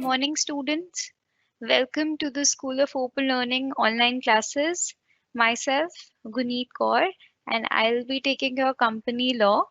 morning, students. Welcome to the School of Open Learning online classes. Myself, Guneet Kaur, and I'll be taking your company law.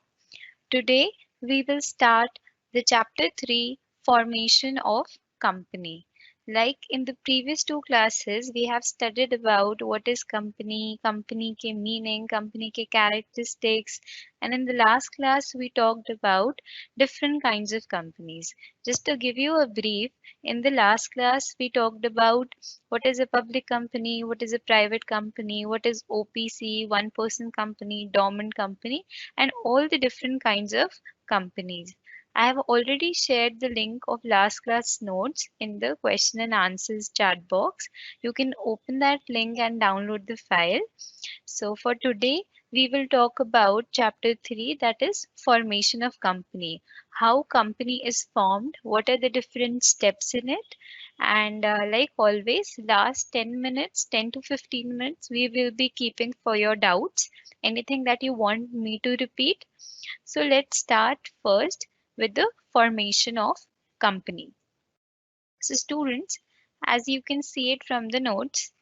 Today, we will start the chapter 3 Formation of Company. Like in the previous two classes, we have studied about what is company, company ke meaning, company ke characteristics, and in the last class, we talked about different kinds of companies. Just to give you a brief, in the last class, we talked about what is a public company, what is a private company, what is OPC, one person company, dormant company, and all the different kinds of companies. I have already shared the link of last class notes in the question and answers chat box. You can open that link and download the file. So for today, we will talk about chapter 3, that is formation of company. How company is formed, what are the different steps in it, and like always, last 10 minutes, 10 to 15 minutes, we will be keeping for your doubts, anything that you want me to repeat. So let's start first with the formation of company. So students, as you can see it from the notes,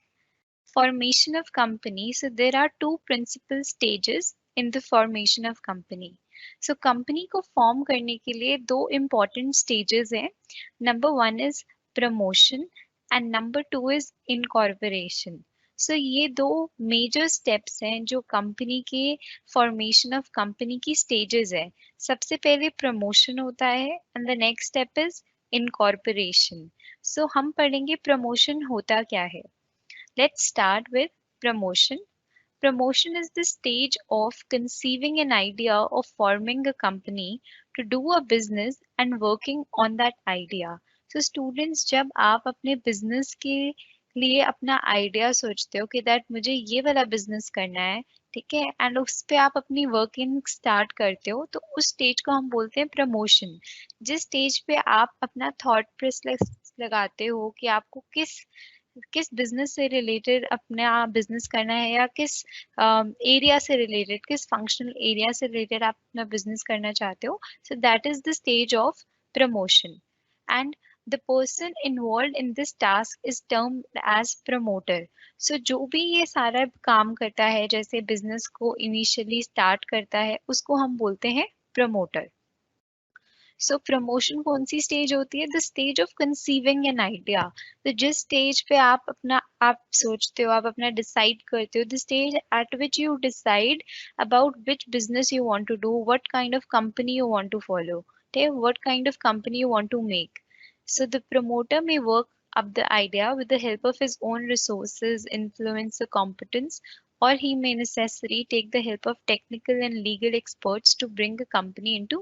formation of company. So there are two principal stages in the formation of company. So company को form करने के लिए दो important stages हैं. Number one is promotion and number two is incorporation. So ये दो major steps हैं जो company के formation of company की stages है. सबसे पहले promotion होता है and the next step is incorporation. So हम पढ़ेंगे promotion होता क्या है. Let's start with promotion. Promotion is the stage of conceiving an idea of forming a company to do a business and working on that idea. So students, जब आप अपने business के लिए अपना idea सोचते हो कि that मुझे ये वाला business करना है, ठीक है, and उस पे आप अपनी working start करते हो, तो उस stage को हम बोलते हैं promotion. जिस stage पे आप अपना thought process लगाते हो कि आपको किस किस बिजनेस से रिलेटेड अपना बिजनेस करना है या किस एरिया से रिलेटेड किस फंक्शनल एरिया से रिलेटेड आप अपना बिजनेस करना चाहते हो so that is the stage of promotion and the person involve in this task is term as promoter so जो भी ये सारा काम करता है जैसे बिजनेस को इनिशियली स्टार्ट करता है उसको हम बोलते हैं प्रमोटर. सो प्रमोशन कौन सी स्टेज होती है the stage of conceiving an idea. तो जिस स्टेज पे आप सोचते हो आप अपना डिसाइड करते हो the stage at which you decide about which business you want to do what kind of company you want to follow what kind of company you want to make. So the promoter may work up the idea with the help of his own resources, influence, or competence, or he may necessarily take the help of technical and legal experts to bring a company into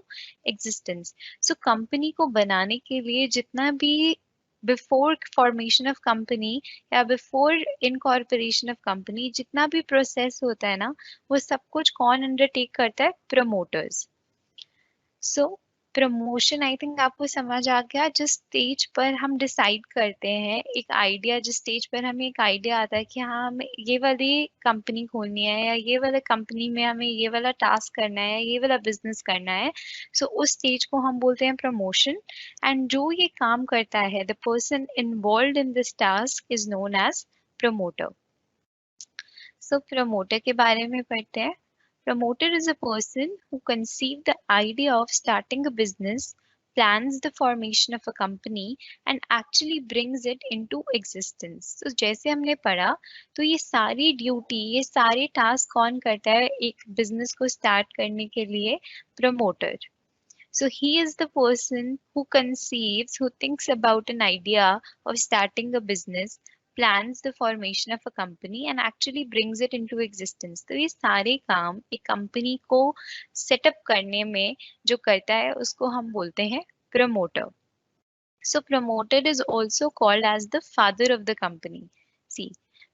existence. So company को बनाने के लिए जितना भी before formation of company या before incorporation of company जितना भी process होता है ना वो सब कुछ कौन undertake करता है promoters. So promotion I think आपको समझ आ गया जिस स्टेज पर हम डिसाइड करते हैं एक आइडिया जिस स्टेज पर हमें एक आइडिया आता है कि हाँ हमें ये वाली कंपनी खोलनी है या ये वाला कंपनी में हमें ये वाला टास्क करना है ये वाला बिजनेस करना है सो उस स्टेज को हम बोलते हैं प्रमोशन एंड जो ये काम करता है the person involve in this task is known as promoter. So promoter के बारे में पढ़ते हैं. Promoter is a person who conceived the idea of starting a business, plans the formation of a company, and actually brings it into existence. So जैसे हमने पढ़ा तो ये सारी ड्यूटी ये सारे टास्क कौन करता है एक बिजनेस को स्टार्ट करने के लिए promoter. So he is the person who conceives, who thinks about an idea of starting a business, plans the formation of a company and actually brings it into existence. तो ये सारे काम एक company को setup करने में जो करता है उसको हम बोलते हैं promoter. So promoter is also called as the father of the company. See,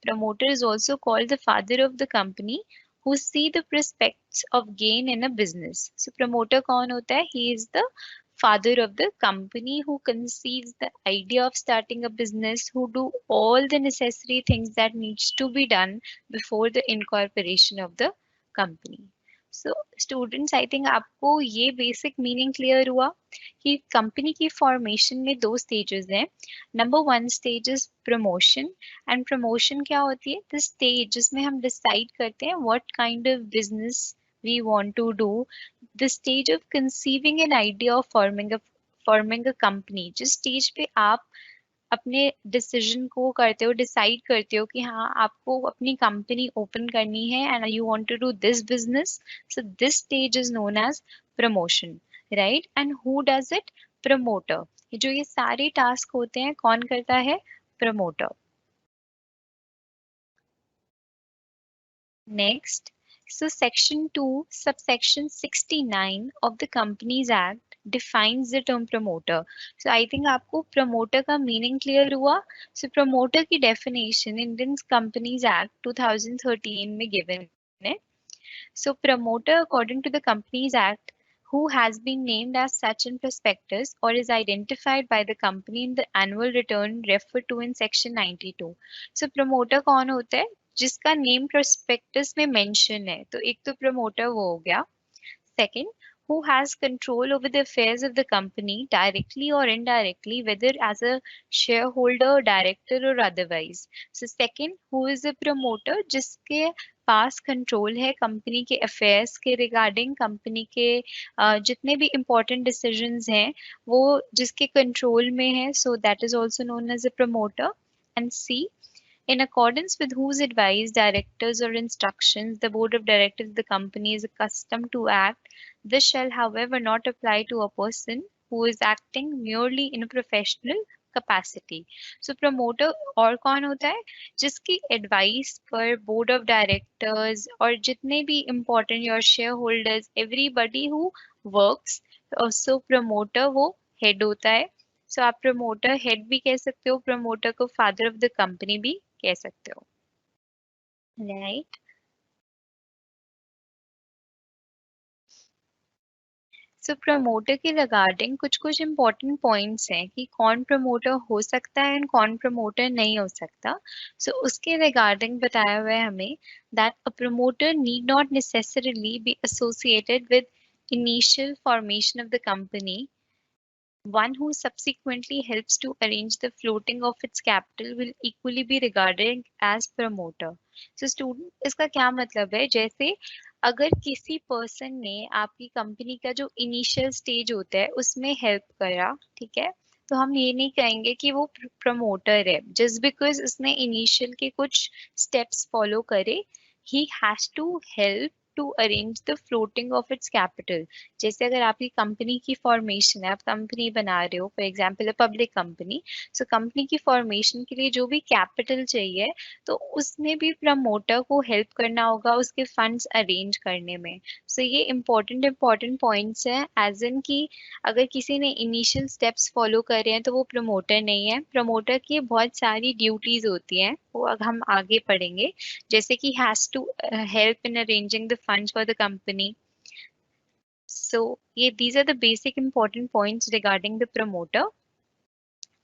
promoter is also called the father of the company who see the prospects of gain in a business. So promoter कौन होता है? He is the father of the company who conceives the idea of starting a business, who do all the necessary things that needs to be done before the incorporation of the company. So students, I think आपको ये basic meaning clear हुआ कि company की formation में दो stages हैं. Number one stage is promotion. And promotion क्या होती है? द स्टेज जिसमें हम डिसाइड करते हैं what kind of business we want to do. The stage of conceiving an idea of forming a company. जिस स्टेज पे आप अपने डिसीजन को करते हो, डिसाइड करते हो कि हाँ आपको अपनी कंपनी ओपन करनी है and you want to do this business. So this stage is known as promotion, right? And who does it? Promoter. जो ये सारे टास्क होते हैं कौन करता है? Promoter. Next, so Section 2, subsection 69 of the Companies Act defines the term promoter. So I think आपको promoter का meaning clear हुआ. So promoter की definition Indian Companies Act 2013 में given है. So promoter according to the Companies Act who has been named as such in prospectus or is identified by the company in the annual return referred to in section 92. So promoter कौन होता है? जिसका name prospectus में mention है. तो एक तो promoter वो हो गया. Second, who has control over the affairs of the company directly or indirectly, whether as a shareholder, director or otherwise. So second, who is the promoter? जिसके पास कंट्रोल है कंपनी के अफेयर्स के रिगार्डिंग, कंपनी के जितने भी important decisions हैं वो जिसके कंट्रोल में है. So that is also known as a promoter. And C, in accordance with whose advice, directors, or instructions the board of directors of the company is accustomed to act. This shall, however, not apply to a person who is acting merely in a professional capacity. So promoter और कौन होता है? जिसकी advice पर board of directors और जितने भी important your shareholders, everybody who works, so promoter वो head होता है. सो आप प्रमोटर हेड भी कह सकते हो, प्रमोटर को फादर ऑफ द कंपनी भी कह सकते हो, राइट? सो प्रमोटर के रिगार्डिंग कुछ कुछ इम्पोर्टेंट पॉइंट्स हैं कि कौन प्रमोटर हो सकता है एंड कौन प्रमोटर नहीं हो सकता. सो उसके रिगार्डिंग बताया हुआ है हमें that a promoter need not necessarily be associated with initial formation of the company. One who subsequently helps to arrange the floating of its capital will equally be regarded as promoter. So student, इसका क्या मतलब है? जैसे अगर किसी person ने आपकी company का जो इनिशियल स्टेज होता है उसमें हेल्प करा, ठीक है, तो हम ये नहीं कहेंगे कि वो प्रमोटर है जस्ट बिकॉज उसने इनिशियल के कुछ स्टेप्स फॉलो करे. He has to help to arrange the floating of its capital. जैसे अगर आपकी कंपनी की फॉर्मेशन है, आप कंपनी बना रहे हो, for example a public company, so company की फॉर्मेशन के लिए जो भी कैपिटल चाहिए तो उसमें भी प्रमोटर को हेल्प करना होगा उसके फंड्स अरेंज करने में. सो ये इम्पोर्टेंट इम्पोर्टेंट पॉइंट्स हैं, एज इन कि अगर किसी ने इनिशियल स्टेप्स फॉलो कर रहे हैं तो वो प्रमोटर नहीं है. प्रमोटर की बहुत सारी ड्यूटीज होती हैं, वो अब हम आगे पढ़ेंगे, जैसे कि has to help in arranging the funds for the company. So yeah, these are the basic important points regarding the promoter.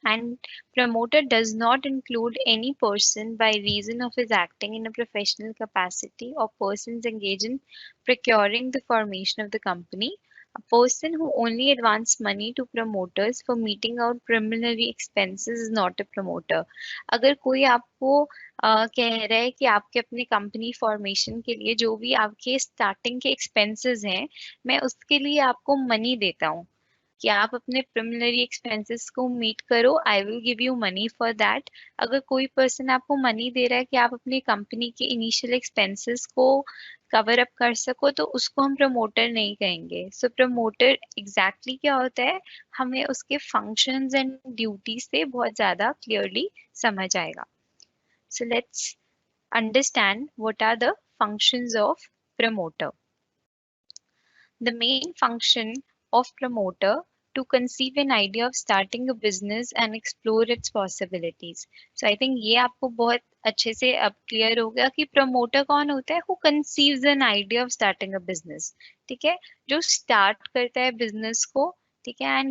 And promoter does not include any person by reason of his acting in a professional capacity or persons engaged in procuring the formation of the company. A person who only advance money to promoters for meeting out preliminary expenses is not a promoter. अगर कोई आपको कह रहा है कि आपके अपने company formation के लिए जो भी आपके स्टार्टिंग के एक्सपेंसेस हैं मैं उसके लिए आपको मनी देता हूँ कि आप अपने प्रिलिमिनरी एक्सपेंसेस को मीट करो, I will give you money for that. अगर कोई पर्सन आपको मनी दे रहा है कि आप अपनी कंपनी के इनिशियल एक्सपेंसेस को कवर अप कर सको तो उसको हम प्रमोटर नहीं कहेंगे. सो प्रमोटर एग्जैक्टली क्या होता है हमें उसके फंक्शंस एंड ड्यूटी से बहुत ज्यादा क्लियरली समझ आएगा. So let's understand what are the functions of promoter. The main function of promoter to conceive an idea of starting a business and explore its possibilities. So I think ये आपको बहुत अच्छे से अब क्लियर हो गया कि प्रमोटर कौन होता है, who conceives an idea of starting a business. ठीक है, जो स्टार्ट करता है बिजनेस को, ठीक है,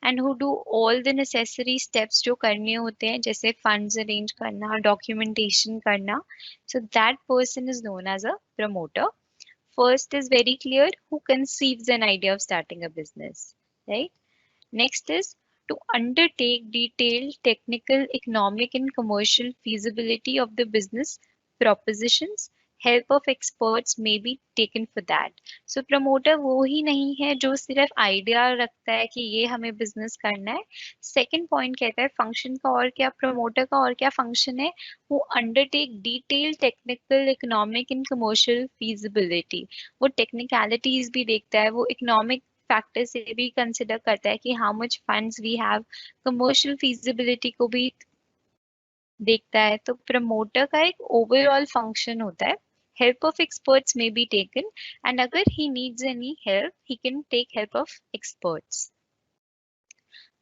and who do all the necessary steps जो करने होते हैं जैसे funds arrange करना, documentation करना. So that person is known as a promoter. First is very clear, who conceives an idea of starting a business, right? Next is to undertake detailed technical, economic, and commercial feasibility of the business propositions. Help of experts may be taken for that. So promoter वो ही नहीं है जो सिर्फ idea रखता है कि ये हमें बिजनेस करना है. सेकंड पॉइंट कहता है फंक्शन का और क्या, प्रमोटर का और क्या फंक्शन है, वो undertake detail technical, economic and commercial feasibility. वो टेक्निकलिटीज भी देखता है, वो इकोनॉमिक फैक्टर से भी कंसिडर करता है कि how much funds we have, commercial feasibility को भी देखता है. तो प्रमोटर का एक ओवरऑल फंक्शन होता है. Help of experts may be taken, and अगर he needs any help he can take help of experts.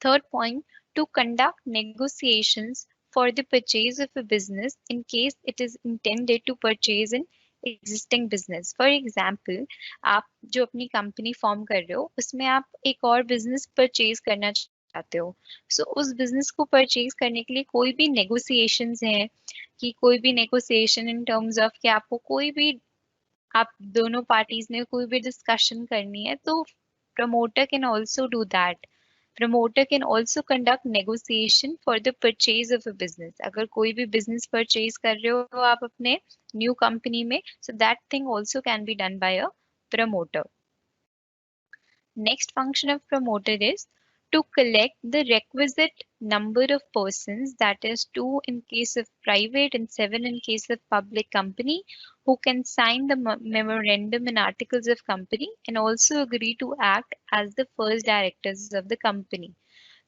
Third point, to conduct negotiations for the purchase of a business in case it is intended to purchase an existing business. For example, आप जो अपनी company form कर रहे हो उसमें आप एक और बिजनेस परचेज करना चाहते हो. सो उस बिजनेस को परचेज करने के लिए कोई भी नेगोशिएशंस हैं, कि कोई भी नेगोशिएशन इन टर्म्स ऑफ कि आपको कोई भी, आप दोनों पार्टीज ने कोई भी डिस्कशन करनी है, तो promoter can also do that. Promoter can also conduct negotiation for the purchase of a business. अगर कोई भी business purchase कर रहे हो आप अपने new company में, so that thing also can be done by a promoter. Next function of promoter is to collect the requisite number of persons, that is 2 in case of private and 7 in case of public company, who can sign the memorandum and articles of company and also agree to act as the first directors of the company.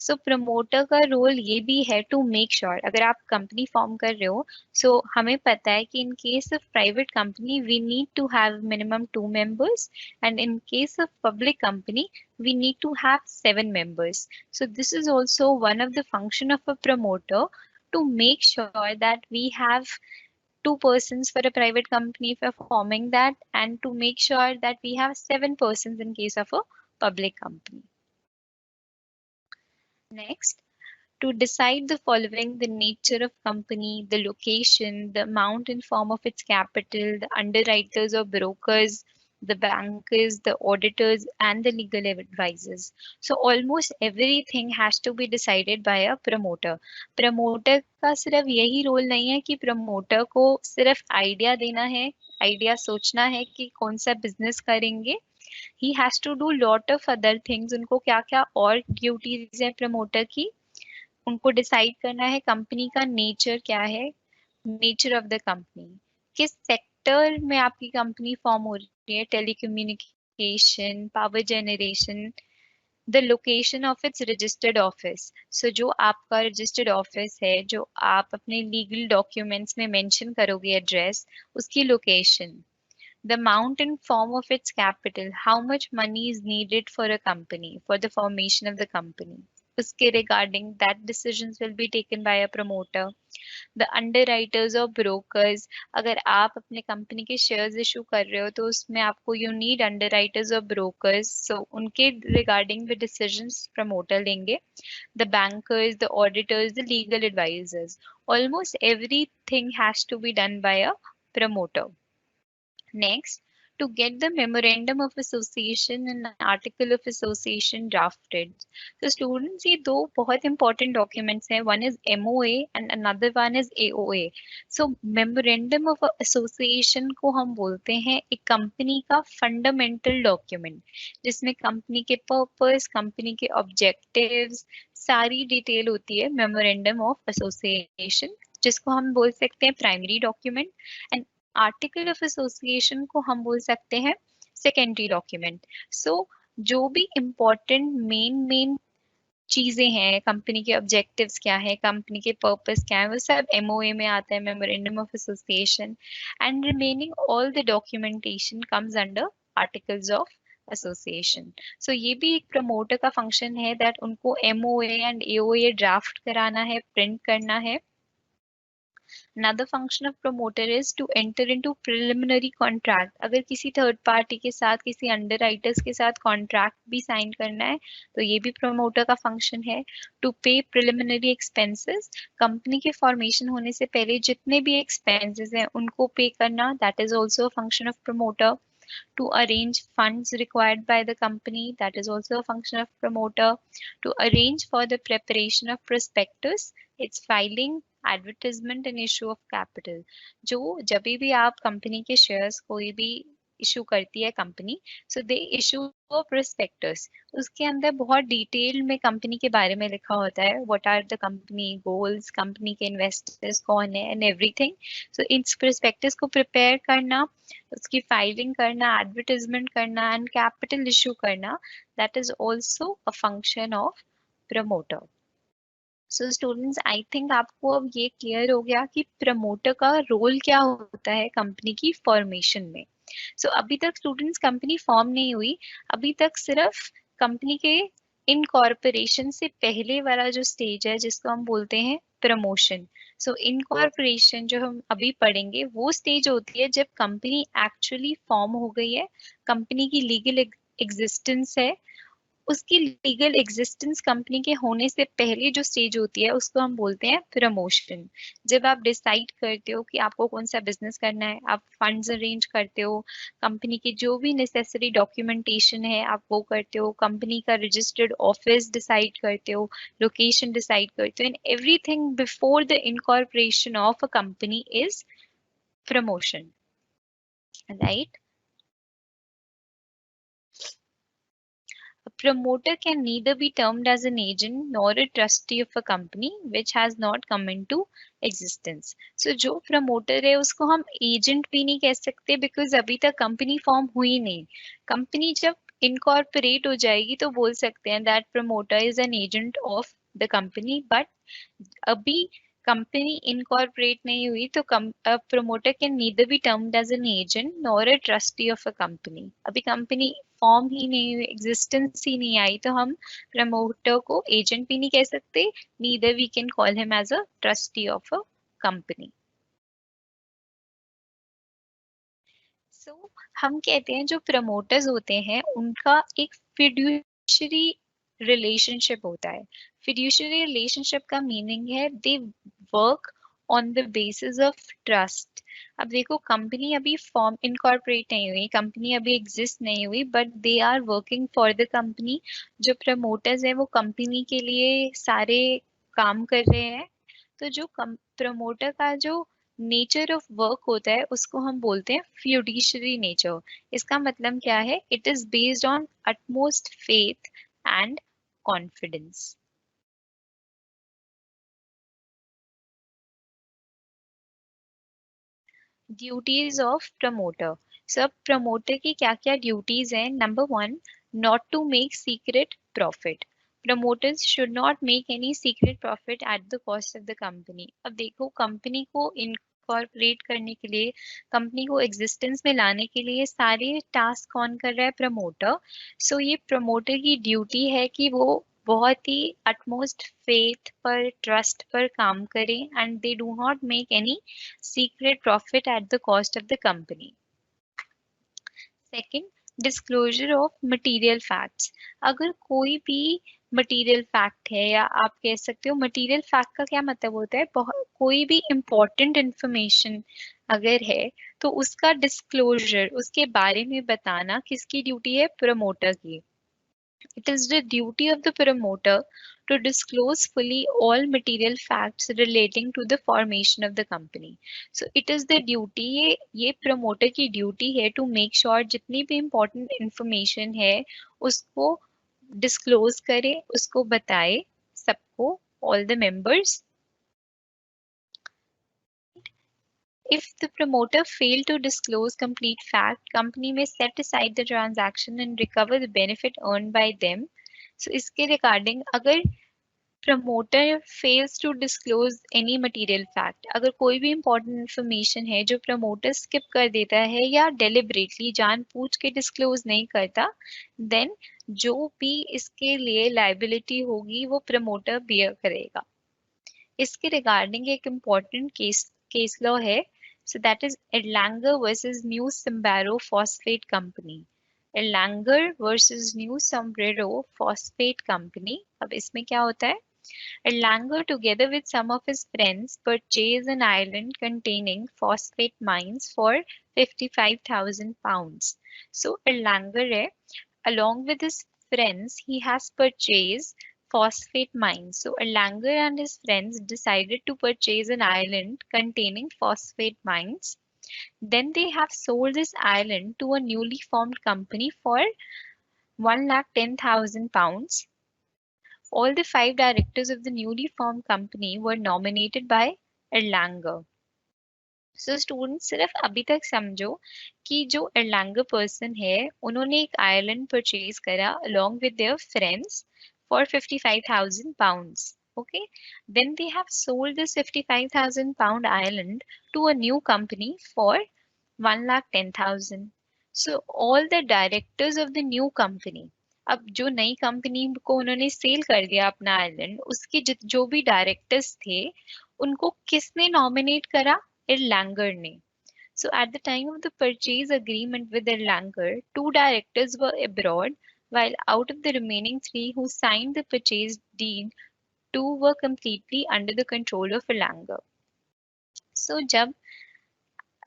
So promoter का role ये भी है to make sure, अगर आप company form कर रहे हो, सो हमें पता है कि in case of private company we need to have minimum 2 members, and in case of public company we need to have 7 members. So this is also one of the function of a promoter, to make sure that we have 2 persons for a private company for forming that, and to make sure that we have 7 persons in case of a public company. Next, to decide the following: the nature of company, the location, the amount and form of its capital, the underwriters or brokers, the bankers, the auditors, and the legal advisors. So almost everything has to be decided by a promoter. Promoter का सिर्फ यही role नहीं है कि promoter को सिर्फ idea देना है, आइडिया सोचना है कि कौन सा बिजनेस करेंगे. He has to do lot of other things. उनको क्या क्या और ड्यूटीज है प्रमोटर की, उनको डिसाइड करना है कंपनी का नेचर क्या है, नेचर ऑफ द कंपनी, किस सेक्टर में आपकी कंपनी फॉर्म हो रही है, telecommunication, power generation, the location of its registered office. So जो आपका रजिस्टर्ड ऑफिस है, जो आप अपने लीगल डॉक्यूमेंट्स में मेंशन करोगे एड्रेस, उसकी location, the amount and form of its capital, how much money is needed for a company, for the formation of the company. Uske regarding that decisions will be taken by a promoter. The underwriters or brokers, अगर आप अपने company के shares issue कर रहे हो तो उसमें आपको you need underwriters or brokers, so उनके regarding the decisions promoter लेंगे. The bankers, the auditors, the legal advisors, almost everything has to be done by a promoter. Next, to get the memorandum of association and article of association drafted. So students, ये दो बहुत important documents हैं. One is MOA and another one is AOA. So memorandum of association को हम बोलते हैं एक company का fundamental document, जिसमें कंपनी के purpose, कंपनी के objectives, सारी डिटेल होती है memorandum of association, जिसको हम बोल सकते हैं primary document. And article of association को हम बोल सकते हैं सेकेंडरी डॉक्यूमेंट. सो जो भी इम्पोर्टेंट मेन चीजें हैं, कंपनी के ऑब्जेक्टिव्स क्या है, कंपनी के पर्पस क्या है, वो सब एमओए में आता है, memorandum of association. And remaining all the documentation comes under articles of association. So ये भी एक प्रमोटर का फंक्शन है, दैट उनको एमओए एंड एओए ड्राफ्ट कराना है, प्रिंट करना है. Another function of promoter is to enter into preliminary contract. अगर किसी थर्ड पार्टी के साथ, किसी अंडरराइटर्स के साथ कॉन्ट्रैक्ट भी साइन करना है तो ये भी प्रमोटर का फंक्शन है. टू पे प्रिलिमिनरी एक्सपेंसेस, कंपनी के फॉर्मेशन होने से पहले जितने भी एक्सपेंसेस हैं उनको पे करना, that is also function of promoter. To arrange funds required by the company, that is also a function of promoter. To arrange for the preparation of prospectus, it's filing, advertisement and issue of capital. जो जब भी आप company के shares कोई भी issue करती है company, so they issue a prospectus. उसके अंदर बहुत डिटेल में कंपनी के बारे में लिखा होता है, what are the company goals, company के इन्वेस्टर्स कौन है एंड एवरीथिंग। सो इस प्रोस्पेक्टस को प्रिपेयर करना, उसकी फाइलिंग करना, एडवर्टाइजमेंट करना एंड कैपिटल इशू करना, that is also a function of promoter. So students, I think आपको अब ये क्लियर हो गया कि प्रमोटर का रोल क्या होता है कंपनी की फॉर्मेशन में। सो अभी तक स्टूडेंट्स कंपनी फॉर्म नहीं हुई, अभी तक सिर्फ कंपनी के इनकॉर्पोरेशन से पहले वाला जो स्टेज है जिसको हम बोलते हैं प्रमोशन। सो इनकॉर्पोरेशन जो हम अभी पढ़ेंगे वो स्टेज होती है जब कंपनी एक्चुअली फॉर्म हो गई है, कंपनी की लीगल एग्जिस्टेंस है। उसकी लीगल एग्जिस्टेंस कंपनी के होने से पहले जो स्टेज होती है उसको हम बोलते हैं प्रमोशन। जब आप डिसाइड करते हो कि आपको कौन सा बिजनेस करना है, आप फंड्स अरेंज करते हो, कंपनी की जो भी नेसेसरी डॉक्यूमेंटेशन है आप वो करते हो, कंपनी का रजिस्टर्ड ऑफिस डिसाइड करते हो, लोकेशन डिसाइड करते हो, and everything before the incorporation of a company is promotion, right? A promoter can neither be termed as an agent nor a trustee of a company which has not come into existence. So जो promoter है उसको हम agent भी नहीं कह सकते because अभी तक company form हुई नहीं। company जब incorporate हो जाएगी तो बोल सकते हैं that promoter is an agent of the company, but अभी कंपनी इनकॉर्पोरेट नहीं हुई तो promoter can neither be termed as an agent nor a trustee of a company. अभी कंपनी फॉर्म ही नहीं हुई, एग्जिस्टेंस ही नहीं आई, तो हम प्रमोटर को एजेंट भी नहीं कह सकते, neither we can call him as a trustee of a company. So हम कहते हैं जो प्रमोटर्स होते हैं उनका एक फिड्यूशरी रिलेशनशिप होता है। फिड्यूशरी रिलेशनशिप का मीनिंग है they work on the basis of trust. अब देखो कंपनी अभी फॉर्म इनकॉर्पोरेट नहीं हुई, कंपनी अभी एग्जिस्ट नहीं हुई, but they are working for the company. जो प्रमोटर्स है वो कंपनी के लिए सारे काम कर रहे हैं। तो जो प्रमोटर का जो नेचर ऑफ वर्क होता है उसको हम बोलते हैं फ्यूडिशरी नेचर। इसका मतलब क्या है? It is based on utmost faith and confidence. Duties of promoter. सब प्रमोटर की क्या क्या ड्यूटीज हैं? Number one, not to make secret profit. Promoters should not make any secret profit at the cost of the company. अब देखो company को incorporate करने के लिए, कंपनी को एग्जिस्टेंस में लाने के लिए सारे टास्क कौन कर रहा है? प्रमोटर। सो ये प्रमोटर की ड्यूटी है कि वो बहुत ही अटमोस्ट फेथ पर, ट्रस्ट पर काम करें and they do not make any secret profit at the cost of the company. Second, disclosure of material facts. अगर कोई भी मटेरियल फैक्ट है, या आप कह सकते हो मटेरियल फैक्ट का क्या मतलब होता है, कोई भी इंपॉर्टेंट इंफॉर्मेशन अगर है तो उसका डिस्क्लोजर, उसके बारे में बताना किसकी ड्यूटी है? प्रमोटर की। It is the duty of the promoter to disclose fully all material facts relating to the formation of the company. So it is the duty, ये promoter की duty है to make sure जितनी भी important information है उसको disclose करे, उसको बताए सबको, all the members. If the promoter failed to disclose complete fact, company may set aside the transaction and recover the benefit earned by them. So इसके regarding अगर promoter fails to disclose any material fact, अगर कोई भी important information है जो promoter skip कर देता है या deliberately जानबूझ के disclose नहीं करता, then जो भी इसके लिए liability होगी वो promoter bear करेगा। इसके रिगार्डिंग एक इम्पॉर्टेंट केस लॉ है, so that is Erlanger versus New Sombrero Phosphate Company. Erlanger versus New Sombrero Phosphate Company. अब इसमें क्या होता है? Erlanger, together with some of his friends, purchased an island containing phosphate mines for £55,000. So Erlanger, along with his friends, he has purchased phosphate mines. So Erlanger and his friends decided to purchase an island containing phosphate mines. Then they have sold this island to a newly formed company for £110,000. All the 5 directors of the newly formed company were nominated by Erlanger. So student सिर्फ अभी तक समझो कि जो एर्लांगर person है उन्होंने एक island purchase करा along with their friends for £55,000. Okay, then they have sold this £55,000 island to a new company for 1,10,000. So all the directors of the new company, अब जो नई कंपनी को उन्होंने सेल कर दिया अपना आइलैंड, उसके जो भी डायरेक्टर्स थे उनको किसने नॉमिनेट करा? Erlanger ने. So at the time of the purchase agreement with Erlanger, 2 directors were abroad, while out of the remaining 3 who signed the purchase deed, 2 were completely under the control of Erlanger. So जब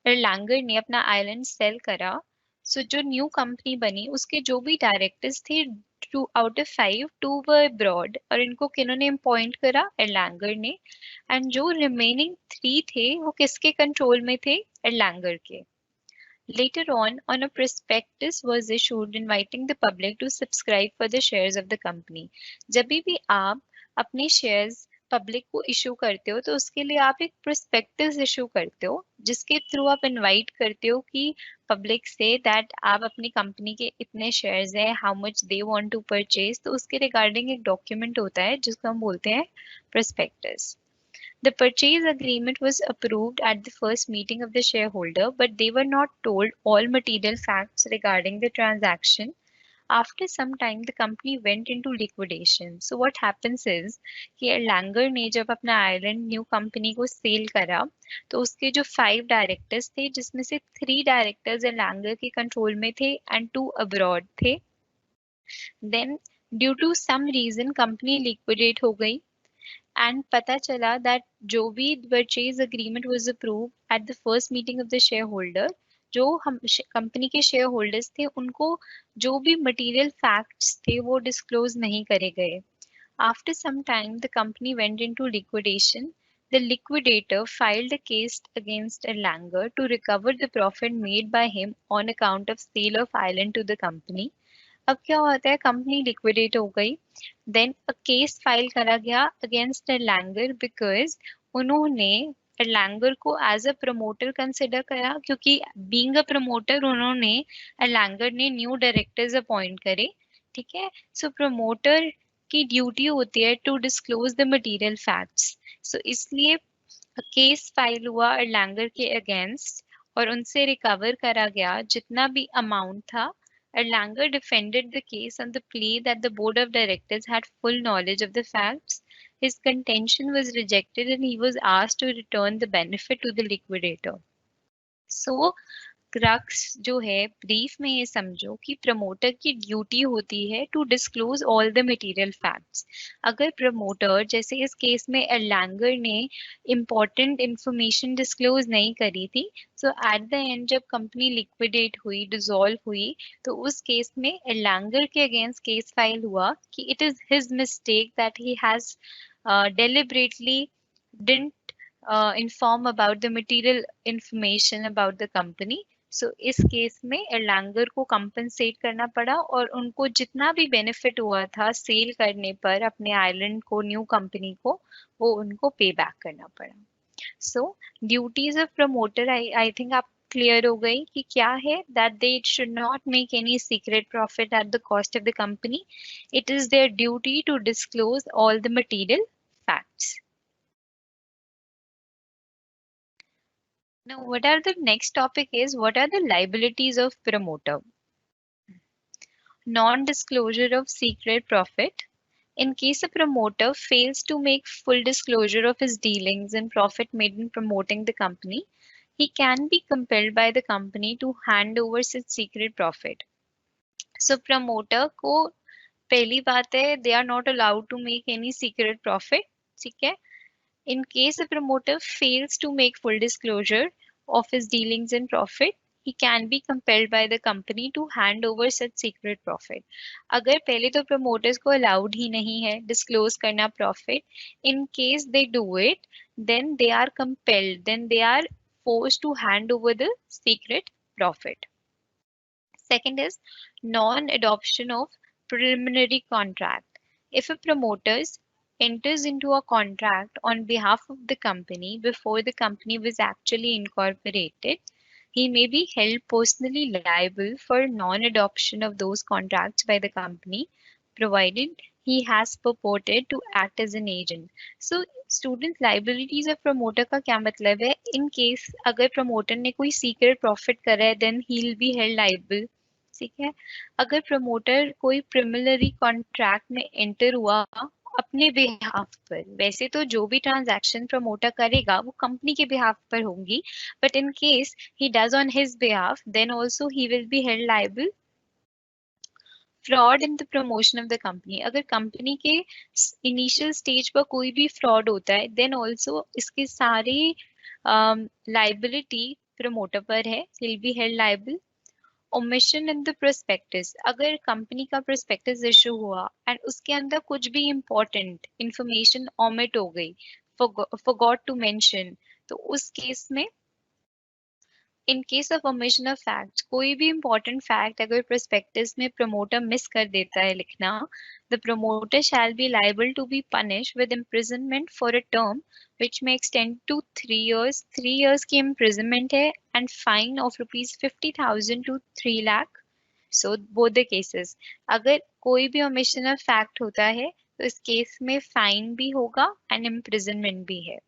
Erlanger ने अपना island cell करा, सो जो new company बनी उसके जो भी directors थे 2 out of 5 2 वर अब्रॉड और इनको किन्होंने अपॉइंट करा? Erlanger ने. एंड जो रिमेनिंग 3 थे वो किसके कंट्रोल में थे? Erlanger के. Later on a prospectus was issued inviting the public to subscribe for the shares of the company. जब भी आप अपने शेयर्स पब्लिक को इशू करते हो तो उसके लिए आप एक प्रोस्पेक्टस इशू करते हो जिसके थ्रू आप इनवाइट करते हो कि पब्लिक से दैट आप अपनी कंपनी के इतने शेयर्स हैं, how much they want to purchase, तो उसके रिगार्डिंग एक डॉक्यूमेंट होता है जिसको हम बोलते हैं prospectus. The purchase agreement was approved at the first meeting of the shareholder, but they were not told all material facts regarding the transaction. After some time, the company went into liquidation. So what happens is कि Erlanger ने जब अपना island new company को cell करा तो उसके जो 5 directors थे जिसमें से 3 डायरेक्टर्स Erlanger के कंट्रोल में थे एंड 2 अब्रॉड थे. Then due to some reason company liquidate हो गई एंड पता चला दैट जो भी purchase agreement was approve at the first meeting of the shareholder, जो हम कंपनी के शेयर होल्डर्स थे उनको जो भी मटेरियल फैक्ट्स थे वो डिस्क्लोज नहीं करे गए. After some time the company went into liquidation. The liquidator filed a case against Erlanger to recover the profit made by him on account of sale of island to the company. अब क्या होता है, company liquidate हो गई, then a case file करा गया against Erlanger because उन्होंने Erlanger को एज अ प्रमोटर कंसिडर करा क्योंकि बीइंग अ प्रमोटर उन्होंने Erlanger ने न्यू डायरेक्टर्स अपॉइंट करे. ठीक है, सो प्रमोटर की ड्यूटी होती है to disclose the material facts. So इसलिए केस फाइल हुआ Erlanger के अगेंस्ट और उनसे रिकवर करा गया जितना भी अमाउंट था. Erlanger defended the case on the plea that the board of directors had full knowledge of the facts. His contention was rejected and he was asked to return the benefit to the liquidator. So, crux जो है brief में ये समझो कि promoter की duty होती है to disclose all the material facts. अगर प्रमोटर जैसे इस केस में Erlanger ने इम्पोर्टेंट इंफॉर्मेशन डिस्क्लोज नहीं करी थी, सो एट द एंड जब कंपनी लिक्विडेट हुई, डिसॉल्व हुई, तो उस केस में Erlanger के अगेंस्ट केस फाइल हुआ कि it is his mistake that he has deliberately didn't inform about the material information about the company. सो इस केस में Erlanger को कंपनसेट करना पड़ा और उनको जितना भी बेनिफिट हुआ था सेल करने पर अपने आइलैंड को न्यू कंपनी को, वो उनको पे बैक करना पड़ा. So duties of promoter I think आप क्लियर हो गई कि क्या है, that they should not make any secret profit at the cost of the company. It is their duty to disclose all the material facts. Now, what are the next topic is what are the liabilities of promoter? Non-disclosure of secret profit. In case a promoter fails to make full disclosure of his dealings and profit made in promoting the company, he can be compelled by the company to hand over such secret profit. So promoter को पहली बात है, they are not allowed to make any secret profit, ठीक है. In case a promoter fails to make full disclosure of his dealings in profit, he can be compelled by the company to hand over such secret profit. अगर पहले तो promoters को allowed ही नहीं है disclose करना profit, in case they do it, then they are compelled, then they are forced to hand over the secret profit. Second is non-adoption of preliminary contract. If a promoter enters into a contract on behalf of the company before the company was actually incorporated, he may be held personally liable for non-adoption of those contracts by the company, provided he has purported to act as an agent. So student liabilities of promoter का क्या मतलब है? In case अगर promoter ने कोई secret profit करा है, then he will be held liable, ठीक है. अगर प्रमोटर कोई प्रिमिलरी कॉन्ट्रैक्ट में एंटर हुआ अपने बिहाफ पर, वैसे तो जो भी ट्रांजैक्शन प्रमोटर करेगा वो कंपनी के बिहाफ पर होंगी, but in case he does on his behalf, then also he will be held liable. Fraud in the promotion of the company, अगर कंपनी के इनिशियल स्टेज पर कोई भी फ्रॉड होता है, देन आल्सो इसके सारे लाइबिलिटी प्रमोटर पर है, will be held liable. Omission in the prospectus, अगर कंपनी का प्रोस्पेक्टस इशू हुआ एंड उसके अंदर कुछ भी इंपॉर्टेंट इंफॉर्मेशन ओमिट हो गई, फॉरगॉट टू मेंशन, तो उस केस में in case of omission of fact, कोई भी इंपॉर्टेंट फैक्ट अगर प्रोस्पेक्टस में प्रमोटर मिस कर देता है लिखना, the promoter shall be liable to be punish with imprisonment for a term which may extend to 3 years. 3 years की imprisonment है and fine of ₹50,000 to 3 lakh. So both the cases. अगर कोई भी omission of fact होता है तो इस case में फाइन भी होगा and imprisonment भी है.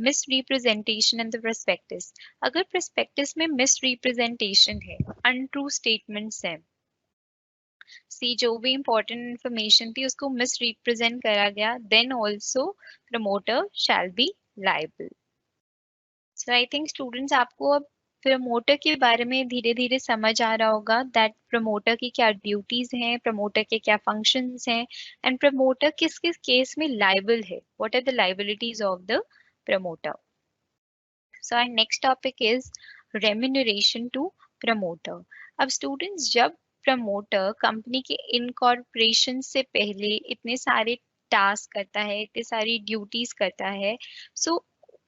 मिसरिप्रेजेंटेशन इन द प्रोस्पेक्टस, अगर प्रोस्पेक्टस में मिसरिप्रेजेंटेशन है, अनट्रू स्टेटमेंट्स हैं, सी जो भी इंपॉर्टेंट इंफॉर्मेशन थी उसको मिसरिप्रेजेंट करा गया, then also promoter shall be liable. So I think students आपको अब प्रमोटर के बारे में धीरे धीरे समझ आ रहा होगा दैट प्रमोटर की क्या ड्यूटीज हैं, प्रमोटर के क्या फंक्शंस हैं, एंड प्रमोटर किस किस केस में लायबल है, what are the liabilities of the promoter. So our next topic is remuneration to promoter. अब students जब promoter कंपनी के इनकॉर्पोरेशन से पहले इतने सारे टास्क करता है, इतने सारी ड्यूटीज करता है, so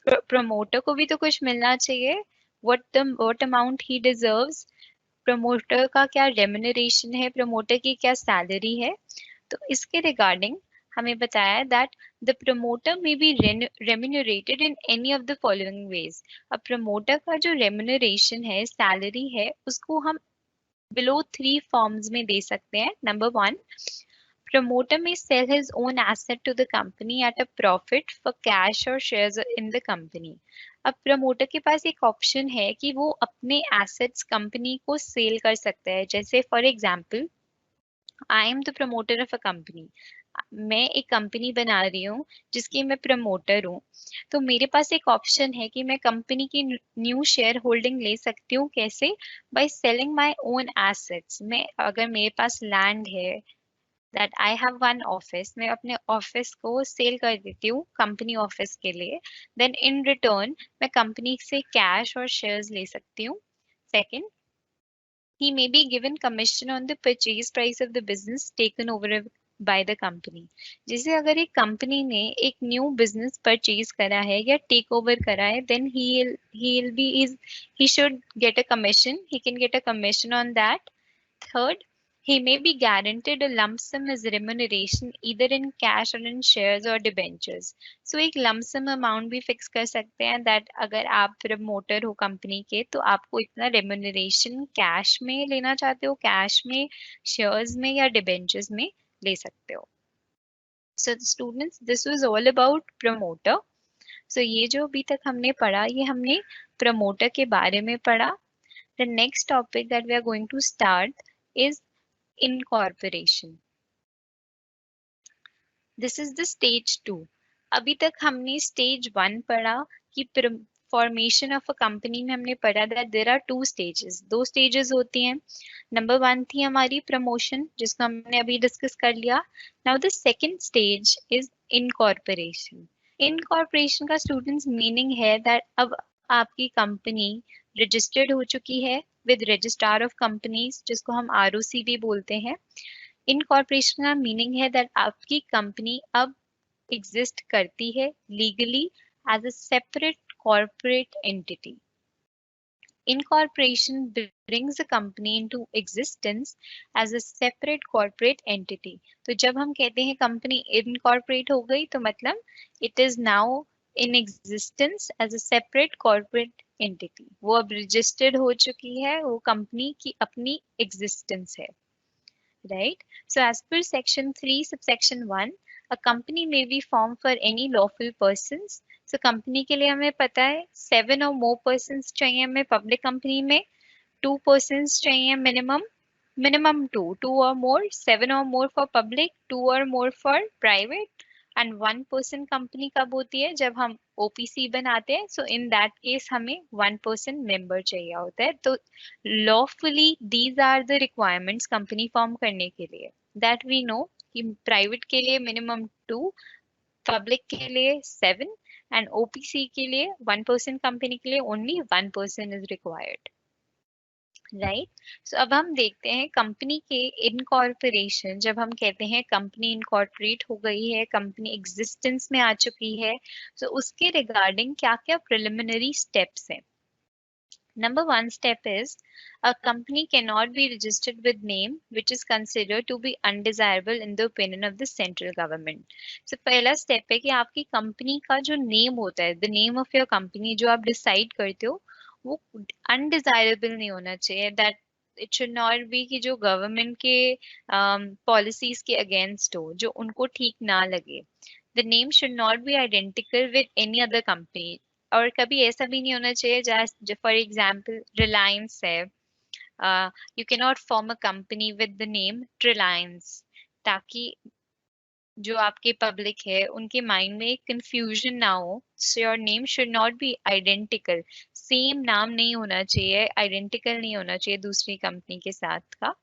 प्रमोटर को भी तो कुछ मिलना चाहिए. what amount he deserves, promoter का क्या रेम्यूनरेशन है, प्रमोटर की क्या सैलरी है, तो इसके रिगार्डिंग हमें बताया that the promoter may be remunerated in any of the following ways. अब प्रमोटर का जो रेम्यूनरेशन है, सैलरी है, उसको हम बिलो 3 फॉर्म्स में दे सकते हैं. Number 1, promoter may sell his own asset to the company at a profit for cash or shares in the company. अब प्रमोटर के पास एक ऑप्शन है कि वो अपने एसेट्स कंपनी को सेल कर सकता है. जैसे for example, I am the promoter of a company, मैं एक कंपनी बना रही हूँ जिसकी मैं प्रमोटर हूँ, तो मेरे पास एक ऑप्शन है कि मैं कंपनी की न्यू शेयर होल्डिंग ले सकती हूँ. कैसे? By selling my own assets. मैं अगर मेरे पास लैंड है, that I have one office, मैं अपने ऑफिस को सेल कर देती हूँ कंपनी ऑफिस के लिए, देन इन रिटर्न मैं कंपनी से कैश और शेयर्स ले सकती हूँ. Second, he may be given commission on the purchase price of the business taken over by the company. जैसे अगर एक कंपनी ने एक न्यू बिजनेस परचेज करा है या टेक ओवर करा है, then he'll be he should get a commission, he can get a commission on that. Third, he may be guaranteed a lump sum as remuneration either in cash or in shares or debentures. So एक lump sum amount भी fix कर सकते हैं that अगर आप promoter हो company के तो आपको इतना remuneration कैश में लेना चाहते हो, कैश में, शेयर्स में या डिबेंचर्स में ले सकते हो. So students, this was all about promoter. So ये जो अभी तक हमने पढ़ा, ये हमने प्रमोटर के बारे में पढ़ा. The next topic that we are going to start is incorporation. This is the stage 2. अभी तक हमने stage 1 पढ़ा कि फॉर्मेशन ऑफ अ कंपनी में हमने पढ़ा that there are two stages, दो स्टेजेस होती हैं। नंबर वन थी हमारी प्रमोशन, जिसको हमने अभी डिस्कस कर लिया। Now the second stage is incorporation. Incorporation का स्टूडेंट्स मीनिंग है दैट अब आपकी कंपनी रजिस्टर्ड हो चुकी है विद रजिस्ट्रार ऑफ कंपनीज, जिसको हम आरओसी भी बोलते हैं। इनकॉर्पोरेशन का मीनिंग है दैट आपकी कंपनी अब एग्जिस्ट करती है legally as a separate corporate entity. Incorporation brings a company into existence as a separate corporate entity. तो जब हम कहते हैं कंपनी इनकॉर्पोरेट हो गई तो मतलब it is now in existence as a separate corporate entity. वो अब रजिस्टर्ड हो चुकी है, वो कंपनी की अपनी एग्जिस्टेंस है, right? So as per section 3 subsection 1, a company may be formed for any lawful persons. So company के लिए हमें पता है 7 or more persons चाहिए हमें पब्लिक कंपनी में, 2 persons चाहिए minimum 2 or more, 7 or more for public, 2 or more for private, and 1 person company कब होती है जब हम ओपीसी बनाते हैं। सो इन दैट केस हमें 1 person मेंबर चाहिए होता है। तो lawfully these are the requirements company form करने के लिए, दैट वी नो कि प्राइवेट के लिए मिनिमम 2, पब्लिक के लिए 7 एंड ओपीसी के लिए 1 person कंपनी के लिए only 1 person is required, right. So अब हम देखते हैं कंपनी के इनकॉर्पोरेशन। जब हम कहते हैं कंपनी इनकॉर्पोरेट हो गई है, कंपनी एग्जिस्टेंस में आ चुकी है, तो उसके रिगार्डिंग क्या क्या प्रिलिमिनरी स्टेप्स हैं। Number 1 step is a company cannot be registered with name which is considered to be undesirable in the opinion of the central government. So पहला स्टेप है कि आपकी कंपनी का जो नेम होता है, the name of your company जो आप डिसाइड करते हो, वो अनडिजायरेबल नहीं होना चाहिए। That it should not be कि जो गवर्नमेंट के पॉलिसीज के अगेंस्ट हो, जो उनको ठीक ना लगे। The name should not be identical with any other company. और कभी ऐसा भी नहीं होना चाहिए जैसे फॉर एग्जाम्पल रिलायंस है, you can not form a company with the name Reliance, ताकि जो आपके पब्लिक है उनके माइंड में एक कंफ्यूजन ना हो। So your name should not be identical, same नाम नहीं होना चाहिए, आइडेंटिकल नहीं होना चाहिए दूसरी कंपनी के साथ का,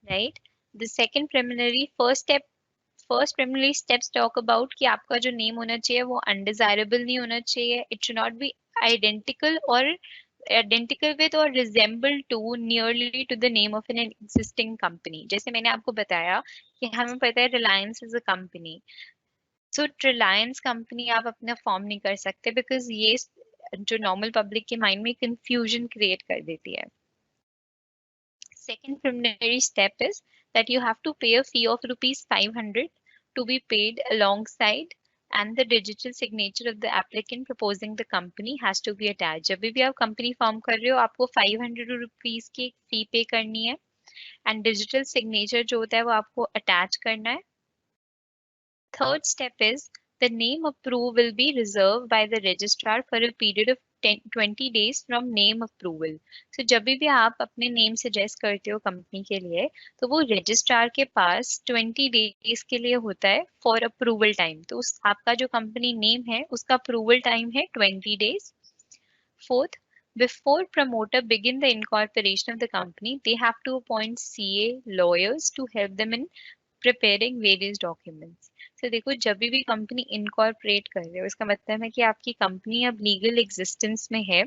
right. The second preliminary first preliminary steps talk about कि आपका जो नेम होना चाहिए वो अनडिजायरेबल नहीं होना चाहिए। It should not be identical और identical with or resemble to nearly to the name of an existing company। जैसे मैंने आपको बताया कि हमें पता है Reliance is a company, so Reliance company आप अपना फॉर्म नहीं कर सकते बिकॉज ये जो नॉर्मल पब्लिक के माइंड में कंफ्यूजन क्रिएट कर देती है। Second preliminary step is that you have to pay a fee of rupees 500 to be paid alongside, and the digital signature of the applicant proposing the company has to be attached। जब भी आप company form कर रहे हो आपको 500 rupees की फी पे करनी है एंड डिजिटल सिग्नेचर जो होता है वो आपको अटैच करना है। Third step is the name approval will be reserved by the registrar for a period of 20 days from name approval। So जब भी आप अपने नेम सजेस्ट करते हो कंपनी के लिए तो वो रजिस्ट्रार के पास 20 डेज के लिए होता है फॉर अप्रूवल टाइम। तो उस आपका जो कंपनी नेम है उसका अप्रूवल टाइम है 20 days. Fourth, before promoter begin the incorporation of the company, they have to appoint CA lawyers to help them in preparing various documents। तो देखो जब भी कंपनी इनकॉर्पोरेट कर रहे हो इसका मतलब है कि आपकी कंपनी अब लीगल एग्जिस्टेंस में है।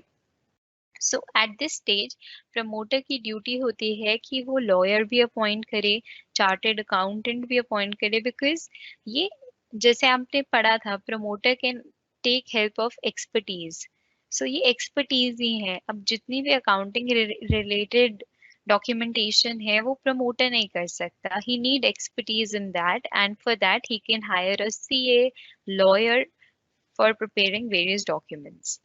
So at this stage promoter की ड्यूटी होती है कि वो लॉयर भी अपॉइंट करे, चार्टेड अकाउंटेंट भी अपॉइंट करे, बिकॉज ये जैसे आपने पढ़ा था promoter can take help of expertise. So ये एक्सपर्टीज ही है। अब जितनी भी अकाउंटिंग रिलेटेड डॉक्यूमेंटेशन है वो प्रमोटर नहीं कर सकता, he need expertise in that and for that he can hire a CA lawyer for preparing various documents.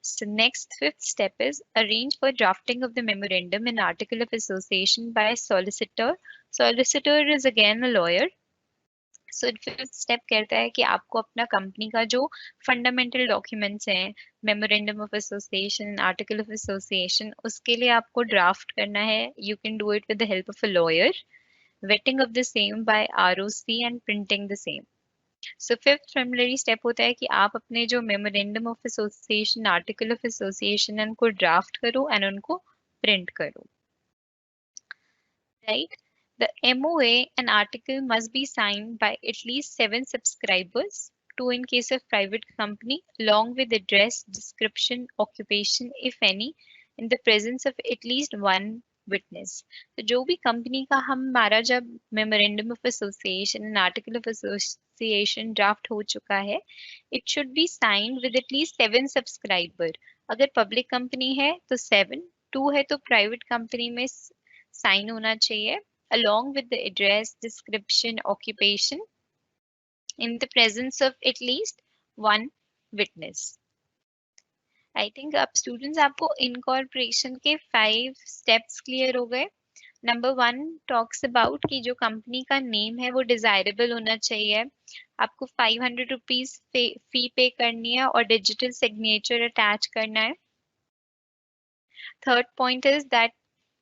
So next fifth step is arrange for drafting of the memorandum and article of association by solicitor। Solicitor is again a lawyer। So fifth step कहता है कि आपको अपना company का जो fundamental documents हैं, memorandum of association, article of association, उसके लिए आपको ड्राफ्ट करना है। You can do it with the help of a lawyer, vetting of the same by ROC and printing the same. So fifth preliminary step होता है कि आप अपने जो memorandum of association, article of association है उनको ड्राफ्ट करो and उनको प्रिंट करो, right? The MOA and article must be signed by at least 7 subscribers, 2 in case of private company, along with address, description, occupation, if any, in the presence of at least one witness. तो जो भी company का हमारा जब memorandum of association and article of association draft हो चुका है, it should be signed with at least 7 subscriber. अगर पब्लिक कंपनी है तो 7, 2 है तो प्राइवेट कंपनी में साइन होना चाहिए along with the address, description, occupation in the presence of at least one witness. I think अब students आपको incorporation के 5 steps clear हो गए. नंबर 1 टॉक्स अबाउट कि जो कंपनी का नेम है वो डिजायरेबल होना चाहिए. आपको 500 रुपीज फी पे करनी है और डिजिटल सिग्नेचर अटैच करना है. थर्ड पॉइंट इज दैट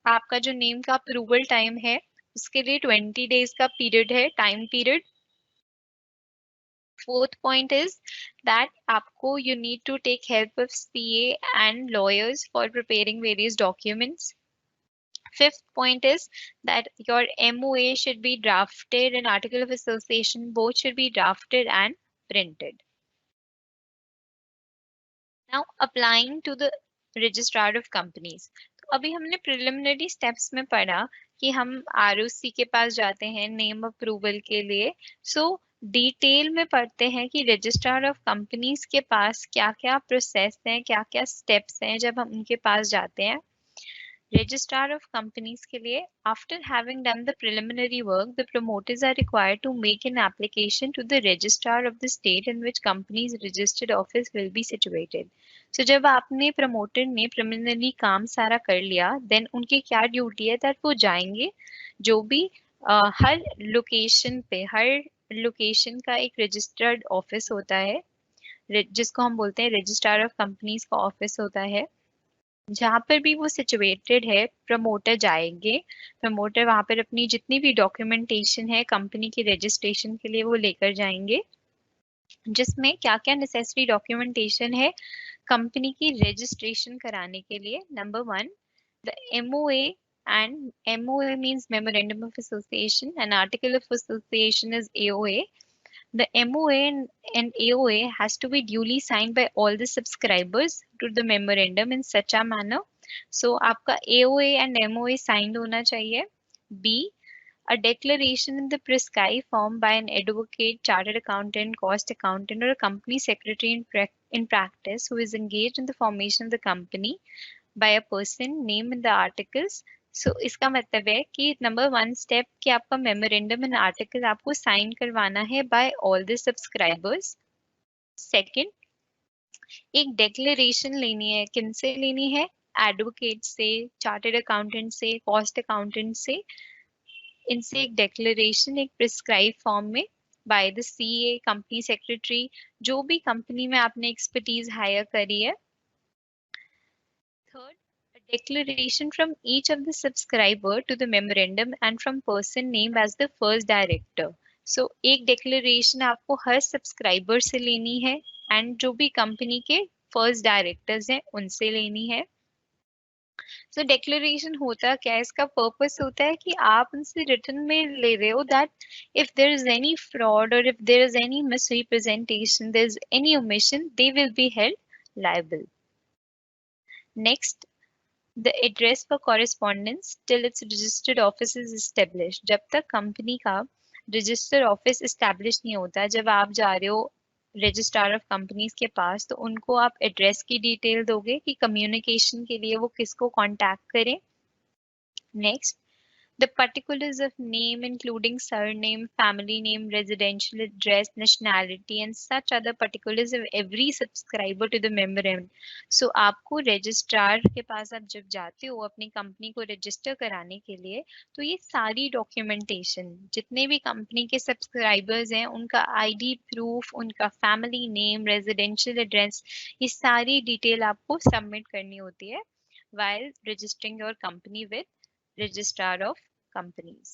आपका जो नेम का अप्रूवल टाइम है उसके लिए 20 डेज का पीरियड है, time period. Fourth point is that आपको you need to take help of CA and lawyers for preparing various documents. Fifth point is that your MOA should be drafted and article of association both should be drafted and printed. Now applying to the registrar of companies. तो अभी हमने preliminary steps में पढ़ा कि हम ROC के पास जाते हैं नेम अप्रूवल के लिए. सो डिटेल में पढ़ते हैं कि रजिस्ट्रार ऑफ कंपनीज के पास क्या क्या प्रोसेस हैं, क्या क्या स्टेप्स हैं जब हम उनके पास जाते हैं. Registrar of companies के लिए after having done the preliminary work, the promoters are required to make an application to the registrar of the state in which company's registered office will be situated. So जब आपने promoter ने preliminary काम सारा कर लिया, then उनकी क्या duty है that वो जाएंगे जो भी हर लोकेशन पे, हर लोकेशन का एक रजिस्टर्ड ऑफिस होता है जिसको हम बोलते हैं रजिस्ट्रार ऑफ कंपनीज का ऑफिस होता है. जहां पर भी वो सिचुएटेड है प्रमोटर जाएंगे. प्रमोटर वहां पर अपनी जितनी भी डॉक्यूमेंटेशन है कंपनी की रजिस्ट्रेशन के लिए वो लेकर जाएंगे, जिसमें क्या क्या नेसेसरी डॉक्यूमेंटेशन है कंपनी की रजिस्ट्रेशन कराने के लिए. Number 1 the MOA, and MOA means memorandum of association and article of association is AOA. The MOA and AOA has to be duly signed by all the subscribers to the memorandum in such a manner. So आपका AOA and MOA signed होना चाहिए. B, a declaration in the prescribed form by an advocate, chartered accountant, cost accountant, or a company secretary in practice who is engaged in the formation of the company by a person named in the articles. सो इसका मतलब है कि number 1 step कि आपका memorandum and article आपको sign करवाना है by all the subscribers. Second, एक डिक्लेरेशन लेनी है. किन से लेनी है? एडवोकेट से, चार्टर्ड अकाउंटेंट से, कॉस्ट अकाउंटेंट से. इनसे एक डिक्लेरेशन एक प्रिस्क्राइब फॉर्म में by the CA, company secretary, जो भी कंपनी में आपने एक्सपर्टीज हायर करी है. Third, a declaration from each of the subscriber to the memorandum and from person named as the first director. So एक declaration आपको हर subscriber से लेनी है and जो भी company के first directors हैं उनसे लेनी है. So declaration होता क्या है? इसका purpose होता है कि आप उनसे written में ले रहे हो that if there is any fraud or if there is any misrepresentation, there is any omission, they will be held liable. Next, the address for correspondence till its registered office is established. जब तक company का register office establish नहीं होता, जब आप जा रहे हो रजिस्ट्रार ऑफ कंपनीज के पास तो उनको आप एड्रेस की डिटेल दोगे कि कम्युनिकेशन के लिए वो किसको कांटेक्ट करें. Next, the particulars of name including surname, family name, residential address, nationality and such other particulars of every subscriber to the memorandum. So आपको रजिस्ट्रार के पास आप जब जाते हो अपनी कंपनी को रजिस्टर कराने के लिए तो ये सारी डॉक्यूमेंटेशन जितने भी कंपनी के सब्सक्राइबर्स हैं उनका आईडी प्रूफ, उनका फैमिली नेम, रेजिडेंशियल एड्रेस, ये सारी डिटेल आपको सबमिट करनी होती है while registering your company with registrar of companies.